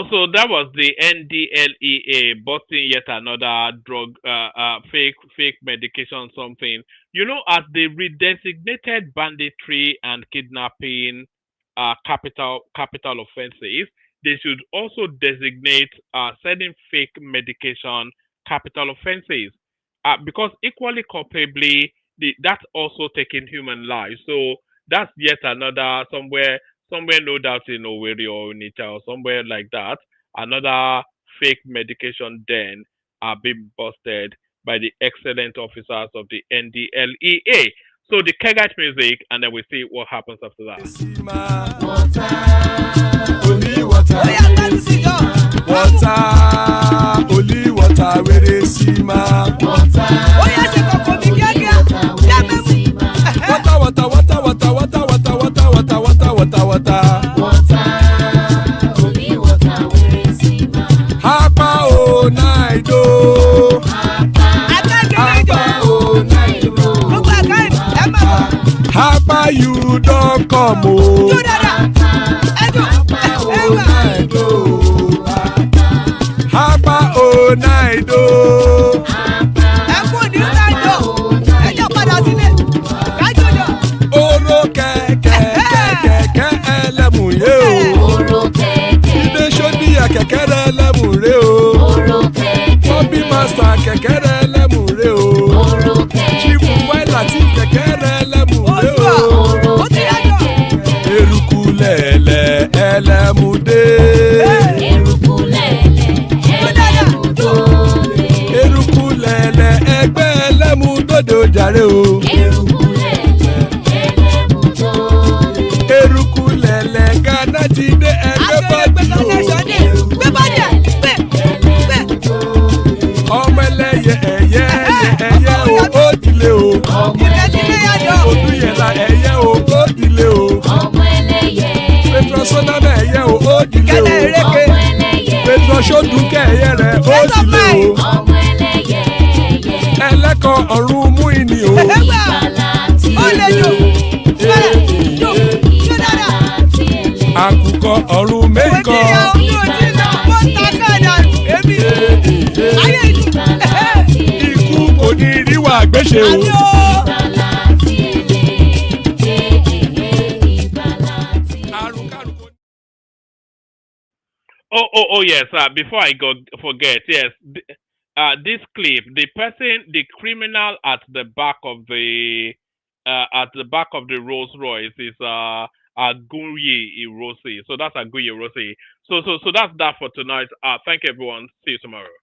So that was the NDLEA busting yet another drug, fake medication, something. You know, as they redesignated banditry and kidnapping capital offenses, they should also designate selling fake medication capital offenses, because equally culpably, that's also taking human lives. So that's yet another somewhere, no doubt in Owerri or Onitsha or somewhere like that, another fake medication den are being busted by the excellent officers of the NDLEA. So the Kegite music, and then we see what happens after that. Only water, where they see ma. Water, only water, where they see ma. Hapa o naido. Hapa o naido. Hapa you don't come o. Hapa o naido. Oro kẹ̀kẹ́ ẹlẹ́mùrè o. Ilé sọ́díyà kẹ̀kẹ́ ẹlẹ́mùrè o. Bobby Master kẹ̀kẹ́ ẹlẹ́mùrè o. Chief Wailati kẹ̀kẹ́ ẹlẹ́mùrè o. Eruku lẹ̀lẹ̀ ẹlẹ́mùdé. Eruku lẹ̀lẹ̀ ẹgbẹ́ ẹlẹ́mùdóde ojàre o. Eruku lẹ̀lẹ̀ Ghana ti dé ẹgbẹ́ bọ́dì o. Ọmọ ẹlẹ́yẹ ẹyẹ o ó dilé o. Olúyẹ̀lá ẹyẹ o ó dilé o. Petrosoname ẹyẹ o ó dilé o. Petrosodunke ẹyẹ rẹ̀ ó dilé o. Ẹlẹ́kọ̀ ọ̀run mú ìní o. Àkùkọ ọ̀run mẹ́kọ. Ikú gbéṣe o. ìbàlá tí èlé ìbàlá tí èlé. Oh yes. Before I go forget, yes. This clip, the criminal at the back of the Rolls Royce is Aguye Irosi. So that's Aguye Irosi. So that's that for tonight. Thank you everyone. See you tomorrow.